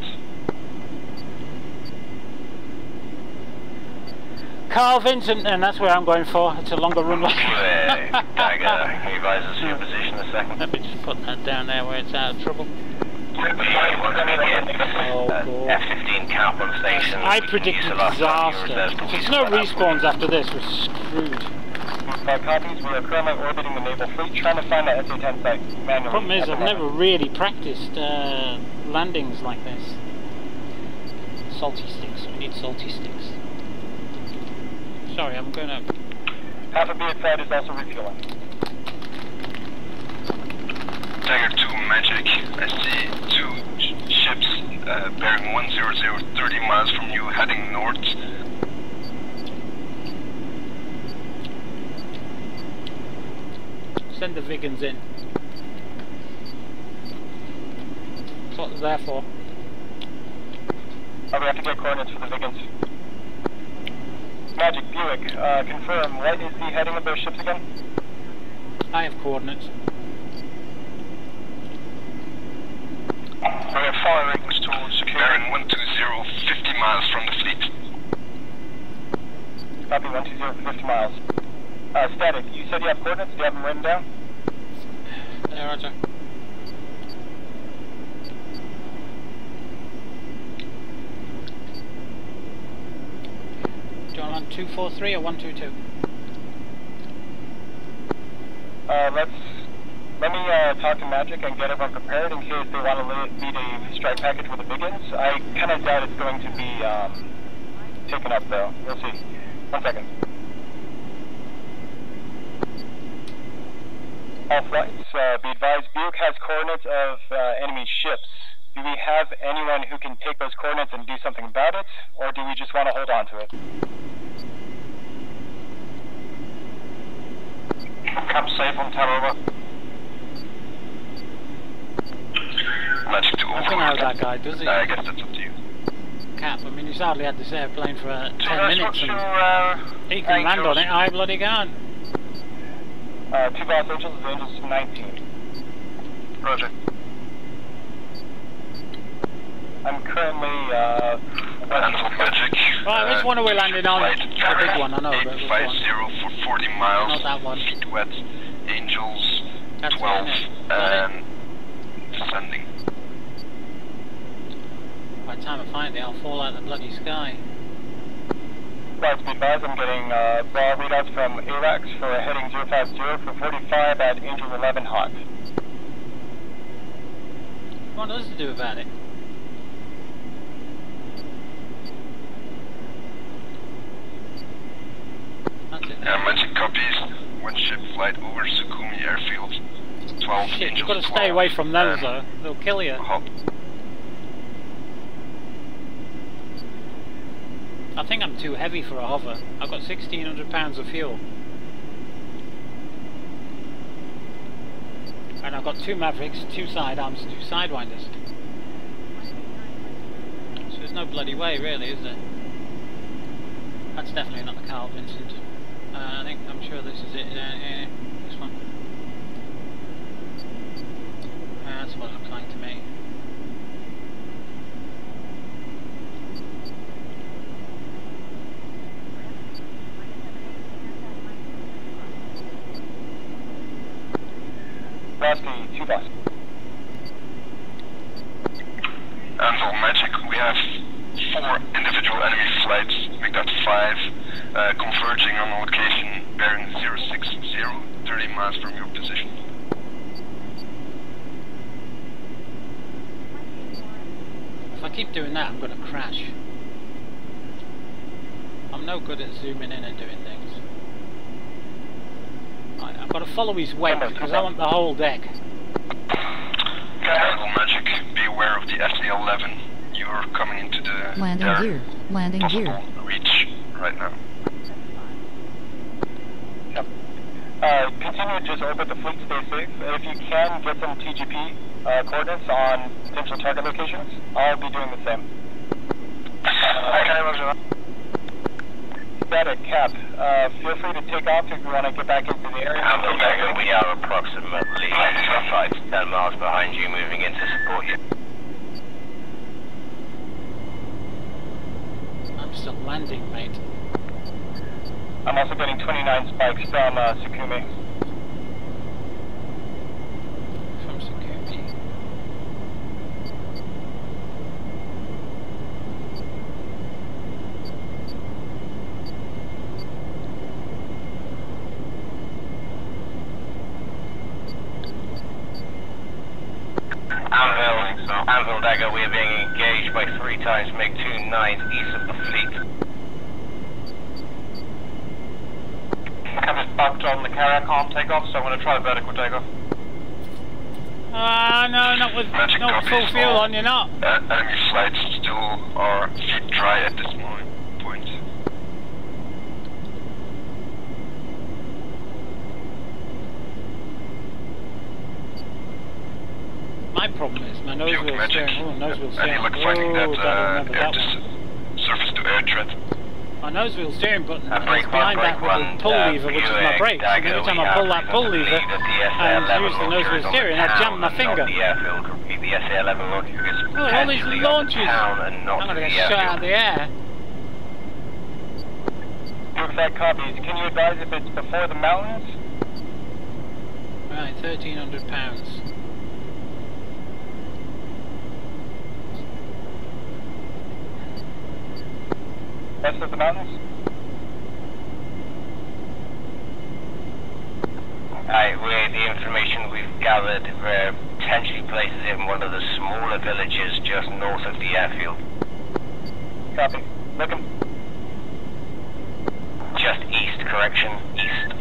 Carl Vincent, and that's where I'm going for. It's a longer runway. Dagger, can you advise us your position a second? Let me just put that down there where it's out of trouble. F-15 camp on station. I predicted disaster. If there's no respawns after this, we're screwed. 5 copies. We are currently orbiting the naval fleet, trying to find the SA-10 site manually. The problem is I've never really practiced landings like this. Salty sticks. We need salty sticks. Sorry, I'm going up. Half of BX side is also refueling. Dagger 2 magic. I see 2 ships bearing 100, 30 miles from you, heading north. Send the Vigans in. That's what they're there for. Oh, we have to get coordinates for the Vigans. Magic, Buick, confirm, what is the heading of those ships again? I have coordinates. We have firings towards security. Bearing 120, 50 miles from the fleet. Copy, 120, 50 miles. Static, you said you have coordinates, do you have them written down? Yeah, roger. Do you want 243 or 122? Let me talk to Magic and get everyone prepared in case they want to lead a strike package with the Vigans. I kind of doubt it's going to be taken up though. We'll see. 1 second. All flights, be advised, Buick has coordinates of enemy ships. Do we have anyone who can take those coordinates and do something about it, or do we just want to hold on to it? Cap safe on tower. Magic to I don't know how that guy does it. I guess that's up to you. Cap, I mean, he's hardly had this airplane for 10 minutes what's and your, he can land on it, I bloody can't. 2 Boss Angels is Angels 19. Roger. I'm currently, magic. Right, which one are we landing on? The big one, I know, but which one? 850 for 40 miles. Not that one. Feet wet. Angels 12 and descending. By the time I find it, I'll fall out of the bloody sky. Flight speed 5, I'm getting raw readouts from AWACS for heading 050 for 45 at Angel 11 hot. What does it do about it? That's it. Magic copies. One ship flight over Sukumi airfield. 12 Shit, Angels you've got to 12, stay away from those though. They'll kill you. I think I'm too heavy for a hover. I've got 1,600 pounds of fuel. And I've got 2 Mavericks, 2 sidearms, 2 sidewinders. So there's no bloody way really, is there? That's definitely not the Carl Vincent. I'm sure this is it. This one. That's what it looks like to me. Bosky, 2 Bosky. Anvil Magic, we have 4 individual enemy flights, make that 5, converging on a location bearing 060, 30 miles from your position. If I keep doing that, I'm going to crash. I'm no good at zooming in and doing things. I've got to follow his weight because I want the whole deck. Anvil Magic, be aware of the SE-11. You're coming into the landing gear. Landing gear. Reach right now. Continue to just orbit the fleet, stay safe. If you can, get some TGP coordinates on potential target locations. I'll be doing the same. Static, Cap. Feel free to take off if you want to get back into the area. Anvil Dagger, we are approximately 5 to 10 miles behind you, moving in to support you. I'm still landing, mate. I'm also getting 29 spikes from Sukumi. From Sukumi. Anvil Dagger, we are being engaged by 3 times MiG-29 east of the fleet. Captain's bugged on the carrier, can't take off, so I'm going to try a vertical takeoff. No, not with full fuel on, you're not. Enemy flights still are feet dry at this point. My problem is my nose wheel steering. Oh, nose wheel steering. Any luck finding that surface to air threat? My nose wheel steering button is behind that with the pull lever, which is my brakes. And every time I pull that pull lever and use the nose wheel steering, I jam my finger. Oh, all these launches! I'm going to get shot out of the air. Exact copies. Can you advise if it's before the mountains? Right, 1,300 pounds. West of the mountains? With the information we've gathered, potentially places in one of the smaller villages just north of the airfield. Copy. Looking. Just east, correction, east.